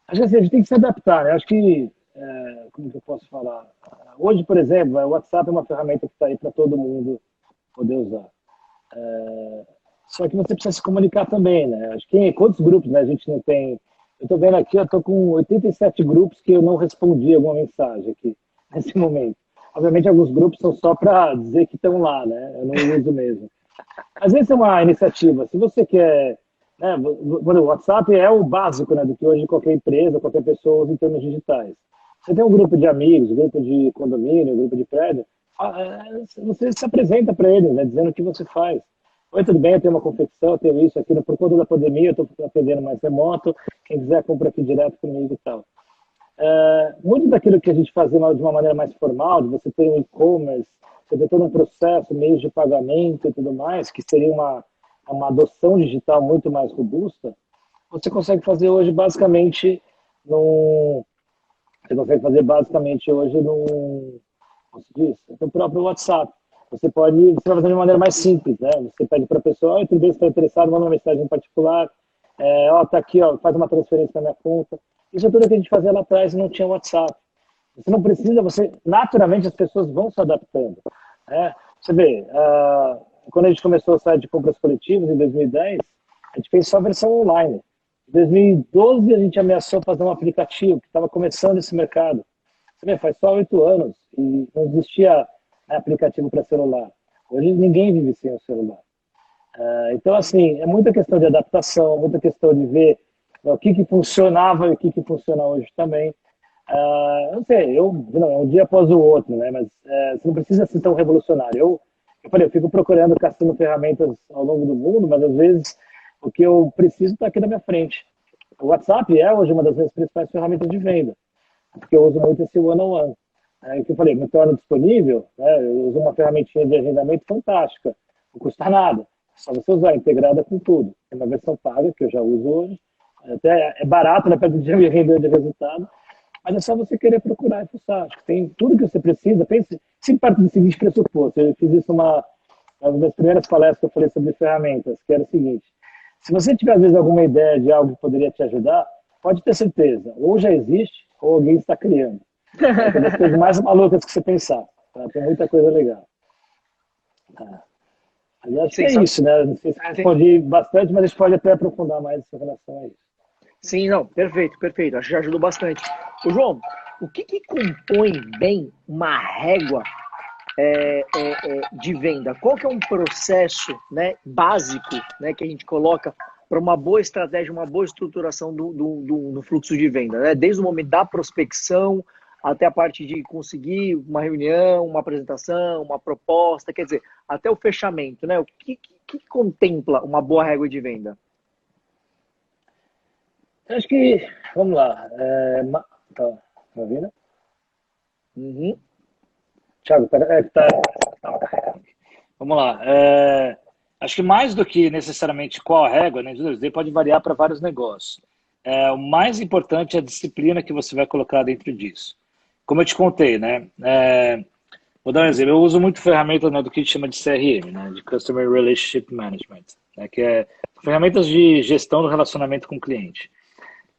Acho que assim, a gente tem que se adaptar, né? Acho que, como que eu posso falar? Hoje, por exemplo, o WhatsApp é uma ferramenta que está aí para todo mundo poder usar. Só que você precisa se comunicar também, né? Acho que quantos grupos, né, a gente não tem... Eu estou vendo aqui, eu estou com 87 grupos que eu não respondi alguma mensagem aqui, nesse momento. Obviamente, alguns grupos são só para dizer que estão lá, né? Eu não uso mesmo. Às vezes é uma iniciativa. Se você quer... Né, o WhatsApp é o básico, né, do que hoje qualquer empresa, qualquer pessoa usa em termos digitais. Você tem um grupo de amigos, um grupo de condomínio, um grupo de prédio, você se apresenta para eles, né, dizendo o que você faz. Oi, tudo bem, eu tenho uma confecção, eu tenho isso aqui, por conta da pandemia eu estou atendendo mais remoto, quem quiser compra aqui direto comigo e tal. Muito daquilo que a gente fazia de uma maneira mais formal, de você ter um e-commerce, você ter todo um processo, meios de pagamento e tudo mais, que seria uma adoção digital muito mais robusta, você consegue fazer hoje basicamente no como se diz? No próprio WhatsApp. Você vai fazer de uma maneira mais simples, né? Você pede para a pessoa, tudo bem, você está interessado, manda uma mensagem em particular, tá aqui, faz uma transferência na minha conta. Isso é tudo que a gente fazia lá atrás e não tinha WhatsApp. Você não precisa, naturalmente as pessoas vão se adaptando, né? Você vê, quando a gente começou o site de compras coletivas, em 2010, a gente fez só a versão online. Em 2012, a gente ameaçou fazer um aplicativo que estava começando esse mercado. Você vê, faz só 8 anos e não existia aplicativo para celular. Hoje ninguém vive sem o celular. Então, assim, é muita questão de adaptação, muita questão de ver o que funcionava e o que funciona hoje também. Não sei, é um dia após o outro, né? Mas você não precisa ser tão revolucionário. Eu falei, eu fico procurando, caçando ferramentas ao longo do mundo, mas às vezes o que eu preciso está aqui na minha frente. O WhatsApp é hoje uma das minhas principais ferramentas de venda, porque eu uso muito esse one-on-one. O que eu falei, me torna disponível, né? Eu uso uma ferramentinha de agendamento fantástica, não custa nada, é só você usar, integrada com tudo. Tem uma versão paga, que eu já uso hoje, até é barato, né, para de render de resultado, mas é só você querer procurar e fuçar. Acho que tem tudo que você precisa. Pense, sempre parte do seguinte pressuposto. Eu fiz isso uma das minhas primeiras palestras que eu falei sobre ferramentas, que era o seguinte: se você tiver, às vezes, alguma ideia de algo que poderia te ajudar, pode ter certeza, ou já existe, ou alguém está criando. É uma das coisas mais malucas que você pensar. Tá? Tem muita coisa legal. Tá. Mas acho que é isso, né? Não sei se respondi bastante, mas a gente pode até aprofundar mais em relação a isso. Sim, não, perfeito, perfeito. Acho que já ajudou bastante. Ô, João, o que compõe bem uma régua de venda? Qual que é um processo, né, básico, né, que a gente coloca para uma boa estratégia, uma boa estruturação do fluxo de venda, né? Desde o momento da prospecção até a parte de conseguir uma reunião, uma apresentação, uma proposta, quer dizer, até o fechamento, né? O que contempla uma boa régua de venda? Acho que, vamos lá, tá ouvindo? Uhum. Thiago, vamos lá, acho que mais do que necessariamente qual a régua, né, pode variar para vários negócios. O mais importante é a disciplina que você vai colocar dentro disso. Como eu te contei, né, vou dar um exemplo, eu uso muito ferramentas, né, do que a gente chama de CRM, né, de Customer Relationship Management, né, que é ferramentas de gestão do relacionamento com o cliente.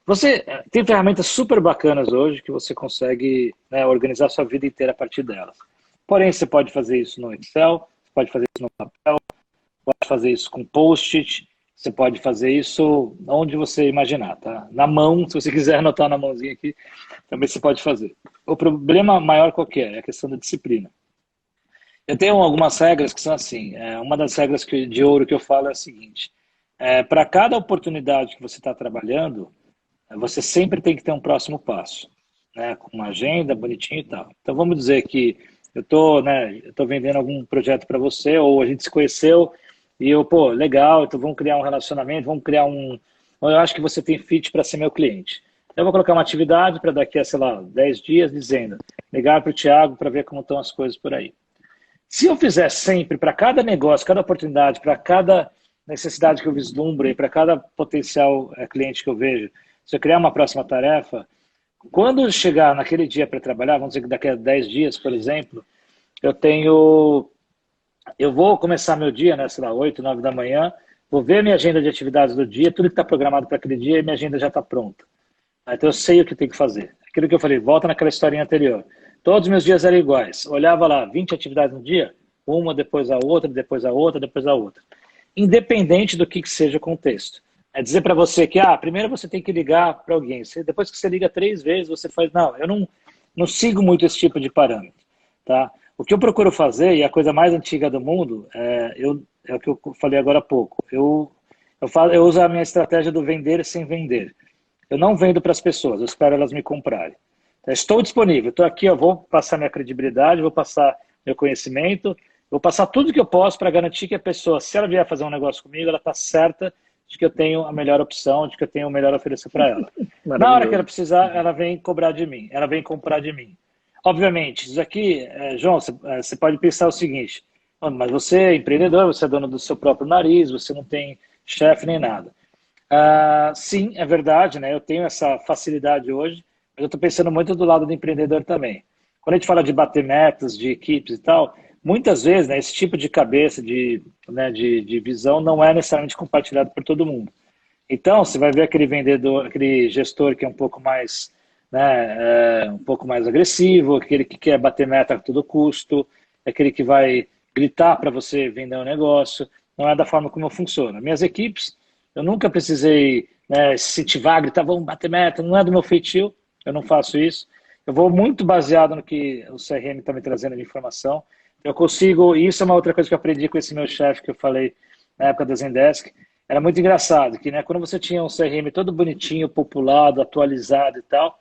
Você tem ferramentas super bacanas hoje que você consegue, né, organizar a sua vida inteira a partir delas. Porém, você pode fazer isso no Excel, você pode fazer isso no papel, pode fazer isso com post-it, você pode fazer isso onde você imaginar, tá? Na mão, se você quiser anotar na mãozinha aqui, também você pode fazer. O problema maior qual que é a questão da disciplina. Eu tenho algumas regras que são assim, uma das regras de ouro que eu falo é a seguinte: para cada oportunidade que você está trabalhando, você sempre tem que ter um próximo passo, né, com uma agenda bonitinha e tal. Então vamos dizer que eu tô vendendo algum projeto para você, ou a gente se conheceu e legal, então vamos criar um relacionamento, eu acho que você tem fit para ser meu cliente. Eu vou colocar uma atividade para daqui a, sei lá, 10 dias, dizendo, ligar para o Thiago para ver como estão as coisas por aí. Se eu fizer sempre, para cada negócio, cada oportunidade, para cada necessidade que eu vislumbro e para cada potencial cliente que eu vejo, se eu criar uma próxima tarefa, quando chegar naquele dia para trabalhar, vamos dizer que daqui a 10 dias, por exemplo, eu vou começar meu dia, né, sei lá, 8, 9 da manhã, vou ver minha agenda de atividades do dia, tudo que está programado para aquele dia, e minha agenda já está pronta. Então eu sei o que tem que fazer. Aquilo que eu falei, volta naquela historinha anterior. Todos os meus dias eram iguais. Olhava lá, 20 atividades no dia, uma depois a outra, depois a outra, depois a outra. Independente do que seja o contexto. É dizer para você que, primeiro você tem que ligar para alguém. Depois que você liga 3 vezes, você faz... Não, eu não sigo muito esse tipo de parâmetro. Tá? O que eu procuro fazer, e a coisa mais antiga do mundo, é o que eu falei agora há pouco. Eu uso a minha estratégia do vender sem vender. Eu não vendo para as pessoas, eu espero elas me comprarem. Então, estou disponível, estou aqui, eu vou passar minha credibilidade, vou passar meu conhecimento, vou passar tudo que eu posso para garantir que a pessoa, se ela vier fazer um negócio comigo, ela está certa de que eu tenho a melhor opção, de que eu tenho o melhor a oferecer para ela. Na hora que ela precisar, ela vem cobrar de mim, ela vem comprar de mim. Obviamente, isso aqui, João, você pode pensar o seguinte, mas você é empreendedor, você é dono do seu próprio nariz, você não tem chefe nem nada. Sim, é verdade, né? Eu tenho essa facilidade hoje, mas eu estou pensando muito do lado do empreendedor também. Quando a gente fala de bater metas, de equipes e tal, muitas vezes, né, esse tipo de cabeça, de visão, não é necessariamente compartilhado por todo mundo. Então, você vai ver aquele vendedor, aquele gestor que é um pouco mais, um pouco mais agressivo, aquele que quer bater meta a todo custo, aquele que vai gritar para você vender um negócio. Não é da forma como eu funciono. Minhas equipes, eu nunca precisei incentivar, gritar, vamos bater meta, não é do meu feitio, eu não faço isso. Eu vou muito baseado no que o CRM está me trazendo de informação. Eu consigo, e isso é uma outra coisa que eu aprendi com esse meu chefe que eu falei na época da Zendesk, era muito engraçado, que quando você tinha um CRM todo bonitinho, populado, atualizado e tal,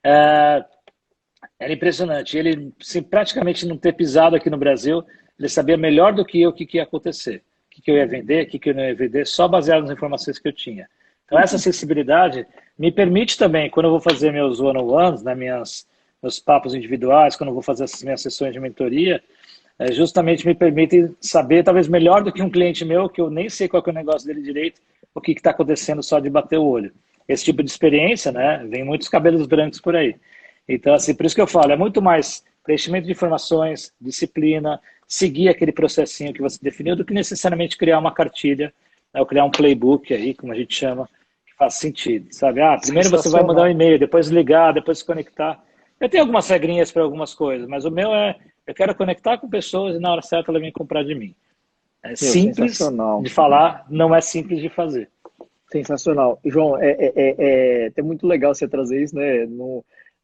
era impressionante. Ele, sem praticamente não ter pisado aqui no Brasil, ele sabia melhor do que eu o que ia acontecer, o que eu ia vender, o que eu não ia vender, só baseado nas informações que eu tinha. Então, essa acessibilidade me permite também, quando eu vou fazer meus one-on-ones, né, meus papos individuais, quando eu vou fazer essas minhas sessões de mentoria, justamente me permite saber, talvez melhor do que um cliente meu, que eu nem sei qual que é o negócio dele direito, o que está acontecendo só de bater o olho. Esse tipo de experiência, né, vem muitos cabelos brancos por aí. Então, assim, por isso que eu falo, é muito mais preenchimento de informações, disciplina, seguir aquele processinho que você definiu, do que necessariamente criar uma cartilha, né, ou criar um playbook aí, como a gente chama, que faz sentido, sabe? Primeiro você vai mandar um e-mail, depois ligar, depois se conectar. Eu tenho algumas regrinhas para algumas coisas, mas o meu eu quero conectar com pessoas e na hora certa ela vem comprar de mim. É simples de falar, não é simples de fazer. Sensacional. João, é até muito legal você trazer isso, né?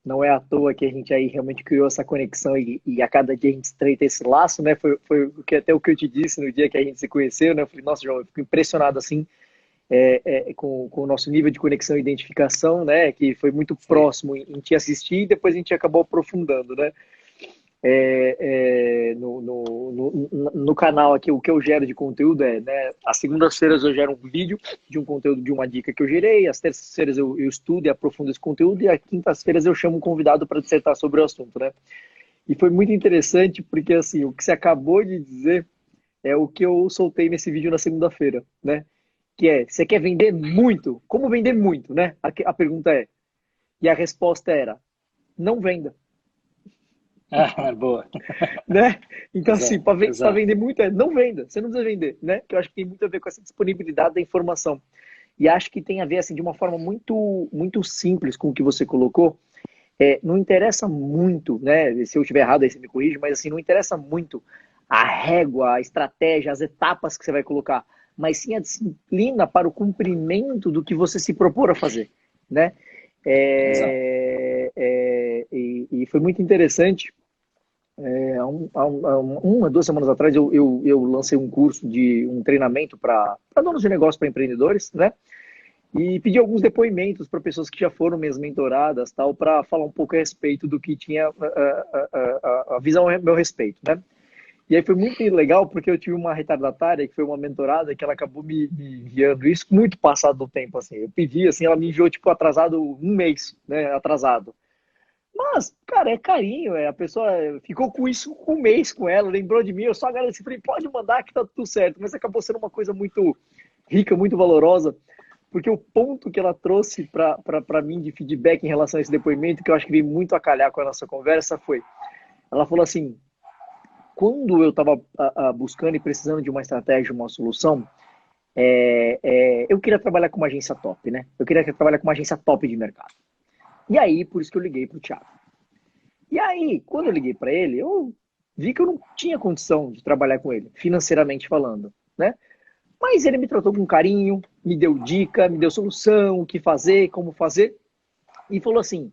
Não é à toa que a gente aí realmente criou essa conexão e a cada dia a gente estreita esse laço, né? Foi até o que eu te disse no dia que a gente se conheceu, né? Eu falei, nossa, João, eu fico impressionado assim com o nosso nível de conexão e identificação, né? Que foi muito próximo em te assistir e depois a gente acabou aprofundando, né? No canal aqui, o que eu gero de conteúdo né, às segundas-feiras eu gero um vídeo de um conteúdo de uma dica que eu gerei, às terças-feiras eu estudo e aprofundo esse conteúdo, e às quintas-feiras eu chamo um convidado para dissertar sobre o assunto, né? E foi muito interessante porque, assim, o que você acabou de dizer é o que eu soltei nesse vídeo na segunda-feira, né? Que você quer vender muito? Como vender muito, né? A pergunta e a resposta era, não venda. Boa. Né? Então, assim, para vender muito não venda, você não precisa vender, né? Que eu acho que tem muito a ver com essa disponibilidade da informação. E acho que tem a ver, assim, de uma forma muito, muito simples com o que você colocou. Não interessa muito, né? Se eu estiver errado aí você me corrige, mas assim, não interessa muito a régua, a estratégia, as etapas que você vai colocar, mas sim a disciplina para o cumprimento do que você se propor a fazer, né? E foi muito interessante. Uma, 2 semanas atrás eu lancei um curso um treinamento para donos de negócio, para empreendedores, né? E pedi alguns depoimentos para pessoas que já foram minhas mentoradas, tal, para falar um pouco a respeito do que tinha a visão a meu respeito, né? E aí foi muito legal porque eu tive uma retardatária que foi uma mentorada que ela acabou me enviando isso muito passado do tempo, assim. Eu pedi, assim, ela me enviou tipo atrasado um mês, né? Atrasado. Mas, cara, é carinho, a pessoa ficou com isso um mês com ela, lembrou de mim, eu só agradeci, falei, pode mandar que tá tudo certo, mas acabou sendo uma coisa muito rica, muito valorosa, porque o ponto que ela trouxe para mim de feedback em relação a esse depoimento, que eu acho que veio muito a calhar com a nossa conversa, foi, ela falou assim, quando eu estava buscando e precisando de uma estratégia, uma solução, eu queria trabalhar com uma agência top, né? Eu queria trabalhar com uma agência top de mercado. E aí, por isso que eu liguei para o Thiago. E aí, quando eu liguei para ele, eu vi que eu não tinha condição de trabalhar com ele, financeiramente falando, né? Mas ele me tratou com carinho, me deu dica, me deu solução, o que fazer, como fazer, e falou assim,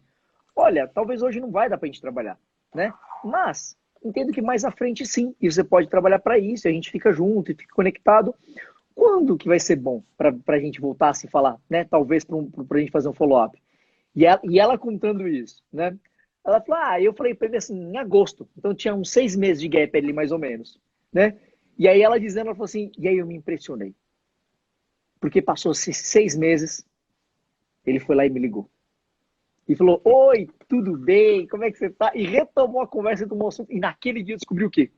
olha, talvez hoje não vai dar para a gente trabalhar, né? Mas entendo que mais à frente sim, e você pode trabalhar para isso, a gente fica junto e fica conectado. Quando que vai ser bom para a gente voltar a se falar, né? Talvez para a gente fazer um follow-up. E ela contando isso, né? Ela falou, eu falei para ele assim, em agosto. Então tinha uns 6 meses de gap ali, mais ou menos, né? E aí ela dizendo, ela falou assim, e aí eu me impressionei. Porque passou-se 6 meses, ele foi lá e me ligou. E falou, oi, tudo bem? Como é que você tá? E retomou a conversa do moço. E naquele dia eu descobri o quê?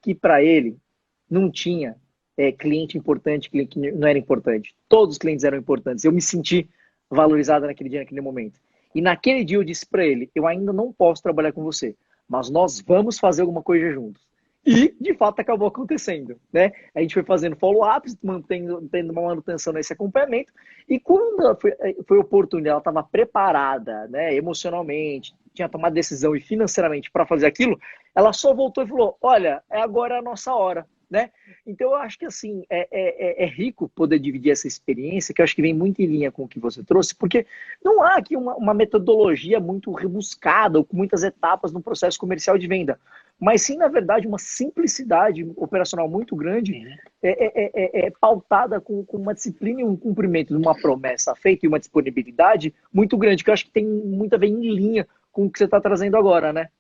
Que para ele não tinha cliente importante, cliente que não era importante. Todos os clientes eram importantes. Eu me senti valorizada naquele dia, naquele momento. E naquele dia eu disse para ele, eu ainda não posso trabalhar com você, mas nós vamos fazer alguma coisa juntos. E, de fato, acabou acontecendo, né? A gente foi fazendo follow-ups, tendo uma manutenção nesse acompanhamento, e quando foi oportuno, ela estava preparada, né, emocionalmente, tinha tomado decisão e financeiramente para fazer aquilo, ela só voltou e falou, olha, agora é a nossa hora. Né? Então eu acho que assim é rico poder dividir essa experiência, que eu acho que vem muito em linha com o que você trouxe, porque não há aqui uma metodologia muito rebuscada ou com muitas etapas no processo comercial de venda, mas sim, na verdade, uma simplicidade operacional muito grande, pautada com uma disciplina e um cumprimento de uma promessa feita e uma disponibilidade muito grande, que eu acho que tem muito a ver em linha com o que você está trazendo agora, né?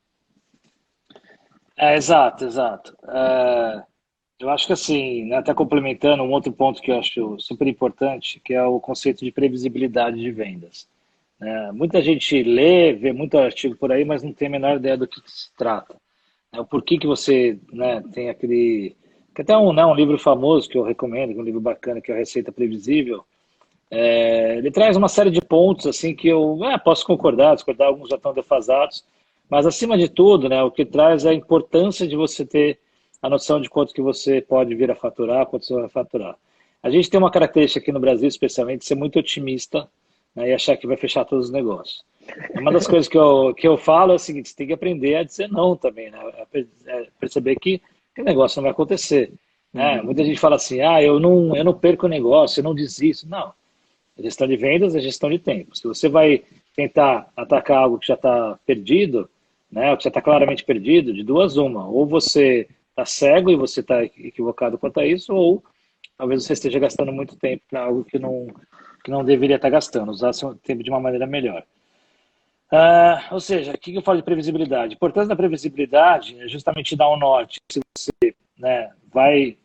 Exato, exato. Eu acho que assim, né, até complementando um outro ponto que eu acho super importante, que é o conceito de previsibilidade de vendas. Muita gente lê, vê muito artigo por aí, mas não tem a menor ideia do que se trata. O porquê que você, né, tem aquele... Que até um livro famoso que eu recomendo, que é um livro bacana, que é a Receita Previsível. Ele traz uma série de pontos assim que eu posso concordar, discordar, alguns já estão defasados, mas acima de tudo, né, o que traz é a importância de você ter a noção de quanto que você pode vir a faturar, quanto você vai faturar. A gente tem uma característica aqui no Brasil, especialmente, de ser muito otimista, né, e achar que vai fechar todos os negócios. Uma das coisas que eu falo é o seguinte: você tem que aprender a dizer não também, né? Perceber que o negócio não vai acontecer. Né? Uhum. Muita gente fala assim, eu não perco o negócio, eu não desisto. Não, a gestão de vendas é gestão de tempo. Se você vai tentar atacar algo que já está perdido, né, ou que já está claramente perdido, de duas uma. Ou você está cego e você está equivocado quanto a isso, ou talvez você esteja gastando muito tempo para algo que não deveria estar gastando, usar seu tempo de uma maneira melhor. Ou seja, o que eu falo de previsibilidade? A importância da previsibilidade é justamente dar um norte. Se você, né, vai...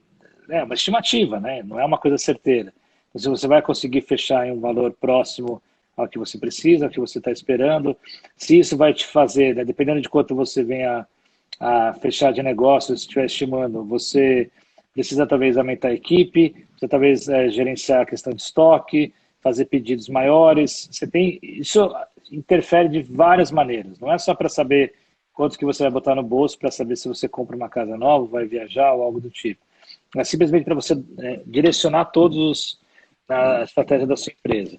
É uma estimativa, né? Não é uma coisa certeira. Então, se você vai conseguir fechar em um valor próximo ao que você precisa, ao que você está esperando, se isso vai te fazer, né, dependendo de quanto você venha a fechar de negócio, se estiver estimando, você precisa talvez aumentar a equipe, você talvez gerenciar a questão de estoque, fazer pedidos maiores. Isso interfere de várias maneiras. Não é só para saber quanto que você vai botar no bolso, para saber se você compra uma casa nova, vai viajar ou algo do tipo. É simplesmente para você direcionar todos a estratégia da sua empresa.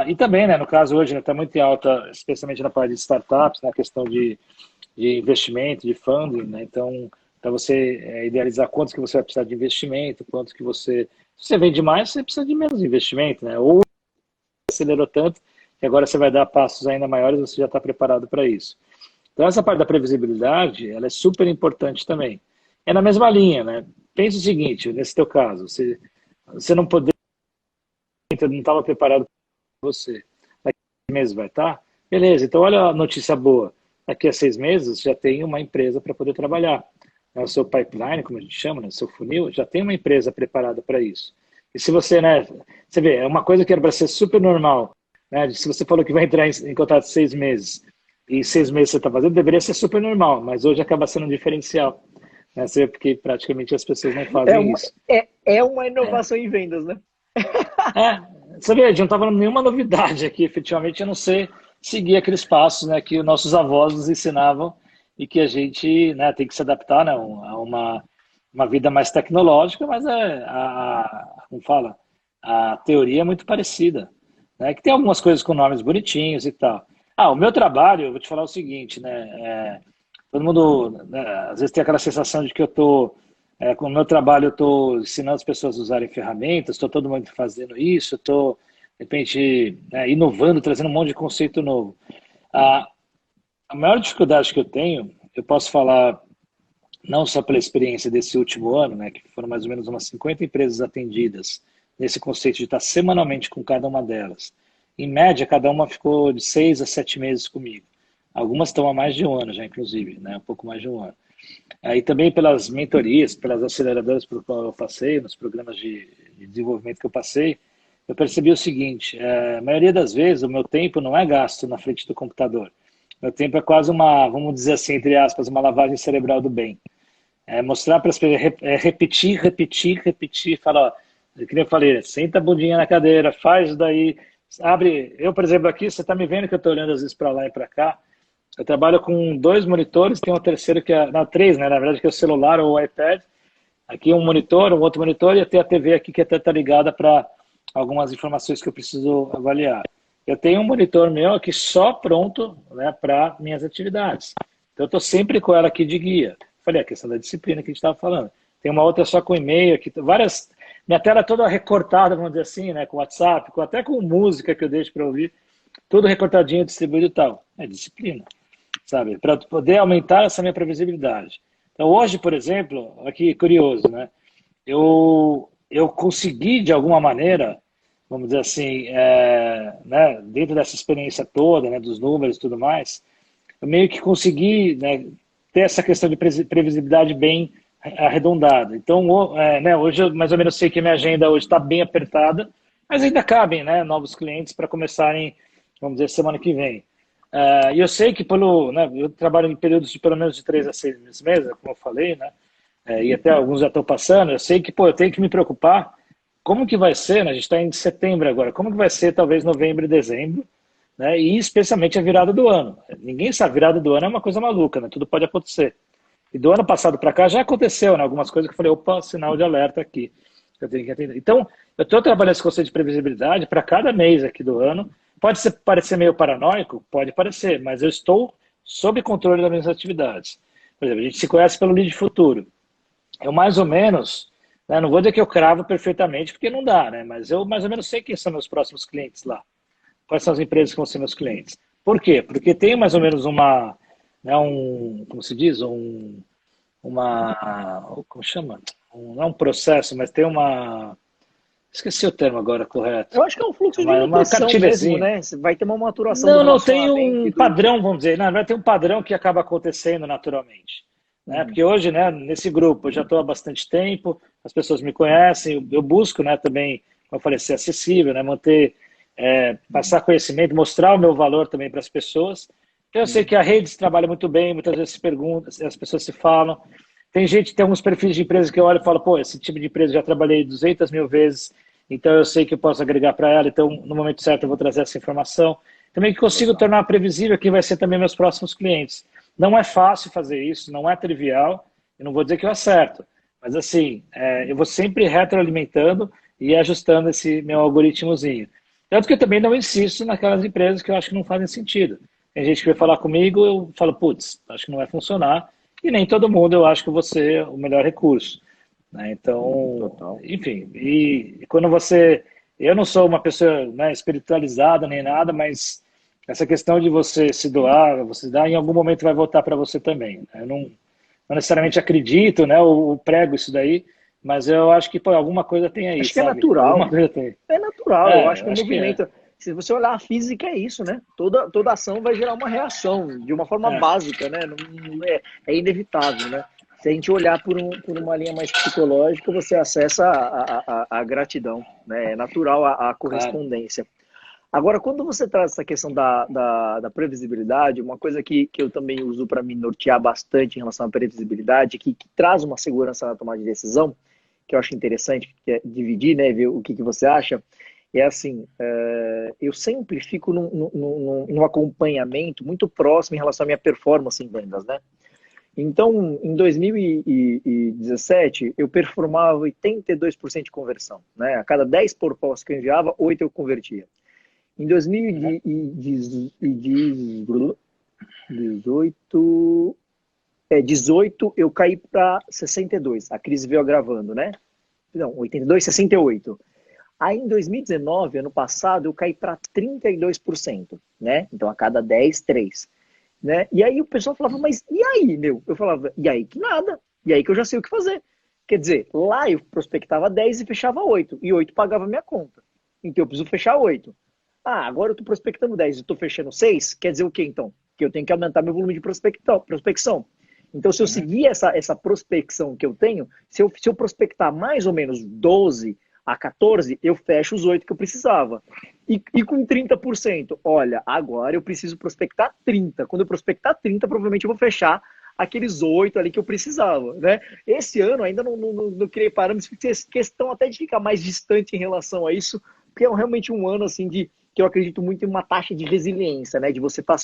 E também, né, no caso hoje, está muito em alta, especialmente na parte de startups, na questão de investimento, de funding, né? Então, para você idealizar quantos que você vai precisar de investimento, quantos que você... Se você vende mais, você precisa de menos investimento, né? Ou acelerou tanto que agora você vai dar passos ainda maiores, você já está preparado para isso. Então, essa parte da previsibilidade, ela é super importante também. É na mesma linha, né? Pensa o seguinte, nesse teu caso, você não poder, não estava preparado para você. Daqui a 6 meses vai estar? Beleza, então olha a notícia boa. Daqui a 6 meses já tem uma empresa para poder trabalhar. O seu pipeline, como a gente chama, né? O seu funil, já tem uma empresa preparada para isso. E se você, né, você vê, é uma coisa que era para ser super normal, né? Se você falou que vai entrar em contato 6 meses, e 6 meses você está fazendo, deveria ser super normal, mas hoje acaba sendo um diferencial, né? Você vê porque praticamente as pessoas não É fazem uma, isso. é uma inovação em vendas, né? Você vê, a gente não está falando nenhuma novidade aqui, efetivamente, a não ser seguir aqueles passos, né, que nossos avós nos ensinavam e que a gente, né, tem que se adaptar, né, a uma vida mais tecnológica, mas como fala, a teoria é muito parecida, né, que tem algumas coisas com nomes bonitinhos e tal. O meu trabalho, eu vou te falar o seguinte, né, todo mundo, né, às vezes tem aquela sensação de que eu estou com o meu trabalho, eu estou ensinando as pessoas a usarem ferramentas, estou todo mundo fazendo isso, estou, de repente, né, inovando, trazendo um monte de conceito novo. A, a maior dificuldade que eu tenho, eu posso falar não só pela experiência desse último ano, né, que foram mais ou menos umas 50 empresas atendidas nesse conceito de estar semanalmente com cada uma delas. Em média, cada uma ficou de 6 a 7 meses comigo. Algumas estão há mais de um ano já, inclusive, né, um pouco mais de um ano. Aí também pelas mentorias, pelas aceleradoras por qual eu passei, nos programas de desenvolvimento que eu passei, eu percebi o seguinte: a maioria das vezes o meu tempo não é gasto na frente do computador. Meu tempo é quase uma, vamos dizer assim, entre aspas, uma lavagem cerebral do bem. Mostrar para as pessoas, repetir, repetir, repetir, falar, ó, que nem eu falei, senta a bundinha na cadeira, faz isso daí, abre. Eu, por exemplo, aqui, você está me vendo que eu estou olhando às vezes para lá e para cá. Eu trabalho com 2 monitores, tem um terceiro que é, não, 3, né, na verdade, que é o celular ou o iPad. Aqui um monitor, um outro monitor, e tem a TV aqui que até está ligada para algumas informações que eu preciso avaliar. Eu tenho um monitor meu aqui só pronto, né, para minhas atividades. Então eu estou sempre com ela aqui de guia. Falei, a questão da disciplina que a gente estava falando. Tem uma outra só com e-mail, aqui, várias. Minha tela é toda recortada, vamos dizer assim, né, com WhatsApp, até com música que eu deixo para ouvir, tudo recortadinho, distribuído e tal. É disciplina, sabe? Para poder aumentar essa minha previsibilidade. Então, hoje, por exemplo, aqui curioso, né? Eu consegui, de alguma maneira, vamos dizer assim, né, dentro dessa experiência toda, né, dos números e tudo mais, eu meio que consegui, né, ter essa questão de previsibilidade bem arredondada. Então, hoje eu mais ou menos sei que a minha agenda hoje está bem apertada, mas ainda cabem, né, novos clientes para começarem, vamos dizer, semana que vem. E eu sei que eu trabalho em períodos de pelo menos de 3 a 6 meses, como eu falei, né, e até alguns já estão passando, eu sei que eu tenho que me preocupar como que vai ser, né, a gente está em setembro agora, como que vai ser talvez novembro e dezembro, né, e especialmente a virada do ano. Ninguém sabe, a virada do ano é uma coisa maluca, né, tudo pode acontecer. E do ano passado para cá já aconteceu, né, algumas coisas que eu falei, opa, sinal de alerta aqui, eu tenho que atender. Então, eu estou trabalhando esse conceito de previsibilidade para cada mês aqui do ano. Pode parecer meio paranoico? Pode parecer, mas eu estou sob controle das minhas atividades. Por exemplo, a gente se conhece pelo lead futuro. Eu mais ou menos, né, não vou dizer que eu cravo perfeitamente, porque não dá, né, mas eu mais ou menos sei quem são meus próximos clientes lá. Quais são as empresas que vão ser meus clientes. Por quê? Porque tem mais ou menos né, como se diz? Como chama? Não é um processo, mas tem esqueci o termo agora correto. Eu acho que é um fluxo de nutrição mesmo, né? Você vai ter uma maturação. Não tem um padrão, vamos dizer. Não, vai ter um padrão que acaba acontecendo naturalmente. Né? Porque hoje, né, nesse grupo, eu já estou há bastante tempo, as pessoas me conhecem, eu busco, né, também, como eu falei, ser acessível, né, passar conhecimento, mostrar o meu valor também para as pessoas. Então, eu sei que a rede trabalha muito bem, muitas vezes se perguntam, as pessoas se falam. Tem alguns perfis de empresas que eu olho e falo, pô, esse tipo de empresa eu já trabalhei 200 mil vezes, então eu sei que eu posso agregar para ela, então no momento certo eu vou trazer essa informação. Também que consigo tornar previsível quem vai ser também meus próximos clientes. Não é fácil fazer isso, não é trivial, eu não vou dizer que eu acerto, mas assim, eu vou sempre retroalimentando e ajustando esse meu algoritmozinho. Tanto que eu também não insisto naquelas empresas que eu acho que não fazem sentido. Tem gente que vai falar comigo, eu falo, putz, acho que não vai funcionar, e nem todo mundo eu acho que eu vou ser o melhor recurso. Né? Então, enfim, e quando eu não sou uma pessoa, né, espiritualizada nem nada, mas essa questão de você se doar, você dar, em algum momento vai voltar para você também. Né? Eu não necessariamente acredito, né, ou prego isso daí, mas eu acho que alguma coisa tem aí, acho que sabe? é natural. Alguma coisa tem. É natural, eu acho que o movimento... Se você olhar a física, é isso, né? Toda ação vai gerar uma reação, de uma forma básica, né? É inevitável, né? Se a gente olhar por uma linha mais psicológica, você acessa a gratidão, né? É natural a correspondência. Claro. Agora, quando você traz essa questão da previsibilidade, uma coisa que eu também uso para me nortear bastante em relação à previsibilidade, que traz uma segurança na tomada de decisão, que eu acho interessante, que é dividir, né? Ver o que você acha. É assim, eu sempre fico num acompanhamento muito próximo em relação à minha performance em vendas, né? Então, em 2017, eu performava 82% de conversão, né? A cada 10 propostas que eu enviava, 8 eu convertia. Em 2018, eu caí para 62. A crise veio agravando, né? Não, 82, 68. Aí, em 2019, ano passado, eu caí para 32%, né? Então, a cada 10, 3. Né? E aí o pessoal falava, mas e aí, meu? Eu falava, e aí que nada. E aí que eu já sei o que fazer. Quer dizer, lá eu prospectava 10 e fechava 8. E 8 pagava minha conta. Então, eu preciso fechar 8. Ah, agora eu estou prospectando 10 e estou fechando 6. Quer dizer o quê, então? Que eu tenho que aumentar meu volume de prospecção. Então, se eu seguir essa prospecção que eu tenho, se eu prospectar mais ou menos 12 a 14, eu fecho os 8 que eu precisava. E com 30%, olha, agora eu preciso prospectar 30. Quando eu prospectar 30, provavelmente eu vou fechar aqueles 8 ali que eu precisava, né? Esse ano ainda não criei parâmetros, porque questão até de ficar mais distante em relação a isso, porque é realmente um ano assim que eu acredito muito em uma taxa de resiliência, né? De você tá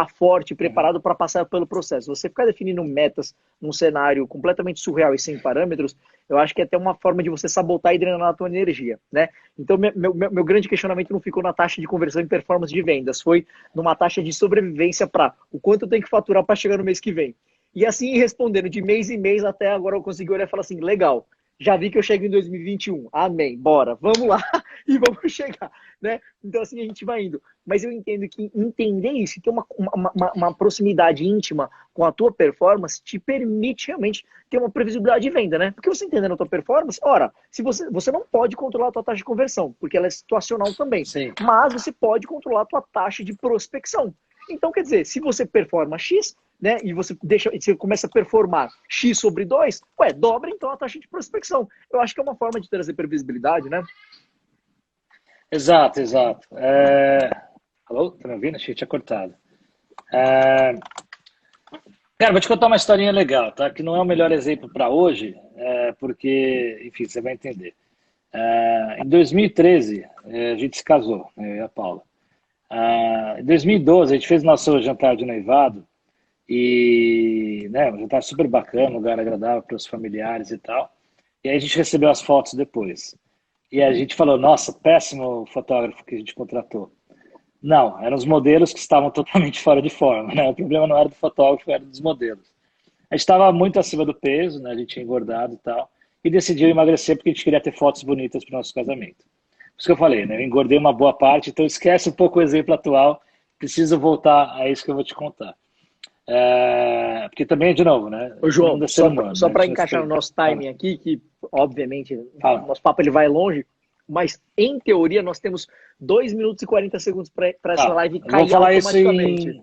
forte e preparado para passar pelo processo. Você ficar definindo metas num cenário completamente surreal e sem parâmetros, eu acho que é até uma forma de você sabotar e drenar a tua energia, né? Então, meu grande questionamento não ficou na taxa de conversão e performance de vendas, foi numa taxa de sobrevivência para o quanto eu tenho que faturar para chegar no mês que vem. E assim, respondendo de mês em mês, até agora eu consegui olhar e falar assim, legal, já vi que eu chego em 2021, amém, bora, vamos lá e vamos chegar, né? Então assim a gente vai indo. Mas eu entendo que entender isso, ter uma proximidade íntima com a tua performance, te permite realmente ter uma previsibilidade de venda, né? Porque você entendendo a tua performance, ora, se você não pode controlar a tua taxa de conversão, porque ela é situacional também. Sim. Mas você pode controlar a tua taxa de prospecção. Então, quer dizer, se você performa X, né, e você começa a performar X sobre 2, dobra então a taxa de prospecção. Eu acho que é uma forma de trazer previsibilidade, né? Exato, exato. Alô? Tá me ouvindo? Achei que tinha cortado. Cara, vou te contar uma historinha legal, tá? Que não é o melhor exemplo para hoje, porque, enfim, você vai entender. Em 2013, a gente se casou, né, eu e a Paula. Em 2012, a gente fez nosso jantar de noivado e, né, um jantar super bacana, um lugar agradável para os familiares e tal. E aí a gente recebeu as fotos depois. E a gente falou, nossa, péssimo fotógrafo que a gente contratou. Não, eram os modelos que estavam totalmente fora de forma, né? O problema não era do fotógrafo, era dos modelos. A gente estava muito acima do peso, né? A gente tinha engordado e tal, e decidiu emagrecer porque a gente queria ter fotos bonitas para o nosso casamento. Por isso que eu falei, né? Eu engordei uma boa parte, então esquece um pouco o exemplo atual, preciso voltar a isso que eu vou te contar. Porque também, de novo, né? Ô, João, só né? para encaixar no nosso timing aqui, que obviamente o nosso papo ele vai longe, mas em teoria nós temos 2 minutos e 40 segundos para essa live cair vou falar automaticamente. isso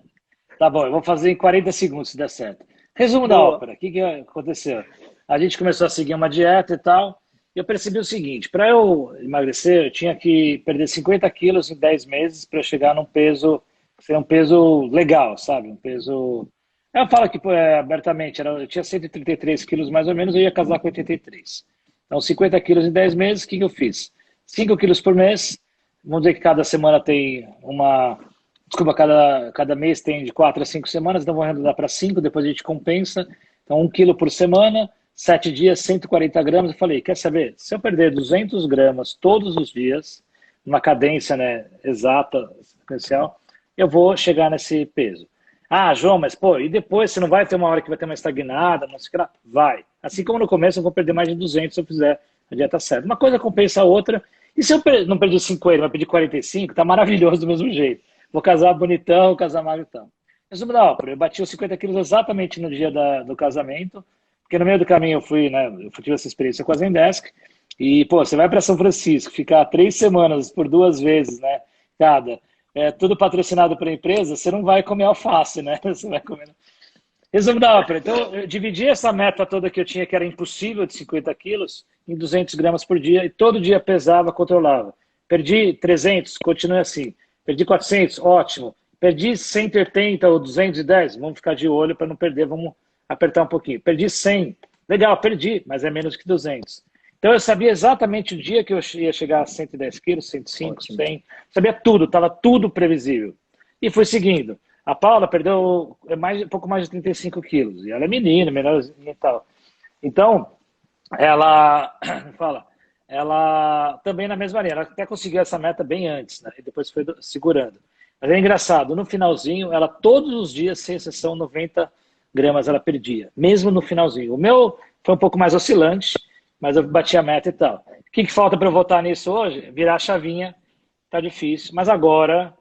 Tá bom, eu vou fazer em 40 segundos se der certo. Resumo da ópera, o que aconteceu? A gente começou a seguir uma dieta e tal, e eu percebi o seguinte, para eu emagrecer, eu tinha que perder 50 quilos em 10 meses para eu chegar num peso, ser um peso legal, sabe? Um peso... Eu falo que abertamente, eu tinha 133 quilos mais ou menos, eu ia casar com 83. Então, 50 quilos em 10 meses, o que eu fiz? 5 quilos por mês, vamos dizer que cada semana tem uma... Desculpa, cada mês tem de 4 a 5 semanas, então vou arredondar para 5, depois a gente compensa. Então, 1 quilo por semana, 7 dias, 140 gramas. Eu falei, quer saber? Se eu perder 200 gramas todos os dias, numa cadência, né, exata, sequencial, eu vou chegar nesse peso. Ah, João, mas pô, e depois você não vai ter uma hora que vai ter uma estagnada, não sei o que lá? Vai. Assim como no começo eu vou perder mais de 200 se eu fizer a dieta certa. Uma coisa compensa a outra. E se eu não perder 50, mas perder 45, tá maravilhoso do mesmo jeito. Vou casar bonitão, casar magro então. Resumo da ópera, eu bati os 50 quilos exatamente no dia do casamento, porque no meio do caminho eu tive essa experiência com a Zendesk, e, pô, você vai para São Francisco, ficar 3 semanas por 2 vezes, né, cada, tudo patrocinado pela empresa, você não vai comer alface, né, você vai comer... Resumo da ópera, então eu dividi essa meta toda que eu tinha, que era impossível, de 50 quilos, em 200 gramas por dia, e todo dia pesava, controlava. Perdi 300, continue assim. Perdi 400, ótimo. Perdi 180 ou 210, vamos ficar de olho para não perder, vamos apertar um pouquinho. Perdi 100, legal, perdi, mas é menos que 200. Então eu sabia exatamente o dia que eu ia chegar a 110 quilos, 105, ótimo. 100, sabia tudo, estava tudo previsível. E fui seguindo. A Paula perdeu um pouco mais de 35 quilos, e ela é menina, menorzinha e tal. Então, ela também na mesma linha, ela até conseguiu essa meta bem antes, né? E depois foi segurando. Mas é engraçado, no finalzinho, ela todos os dias, sem exceção, 90 gramas ela perdia, mesmo no finalzinho. O meu foi um pouco mais oscilante, mas eu bati a meta e tal. O que falta para eu voltar nisso hoje? Virar a chavinha, tá difícil, mas agora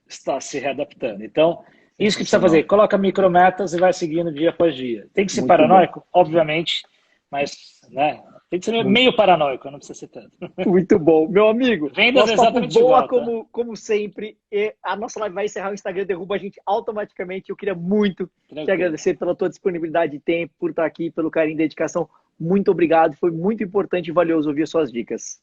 está se readaptando. Então, isso que precisa fazer, coloca micrometas e vai seguindo dia após dia. Tem que ser paranoico? Obviamente, mas, né, tem que ser meio paranoico, não precisa ser tanto. Muito bom. Meu amigo, vendas exatamente boa igual, como sempre. E a nossa live vai encerrar, o Instagram derruba a gente automaticamente. Eu queria muito te agradecer pela tua disponibilidade de tempo, por estar aqui, pelo carinho e dedicação. Muito obrigado. Foi muito importante e valioso ouvir suas dicas.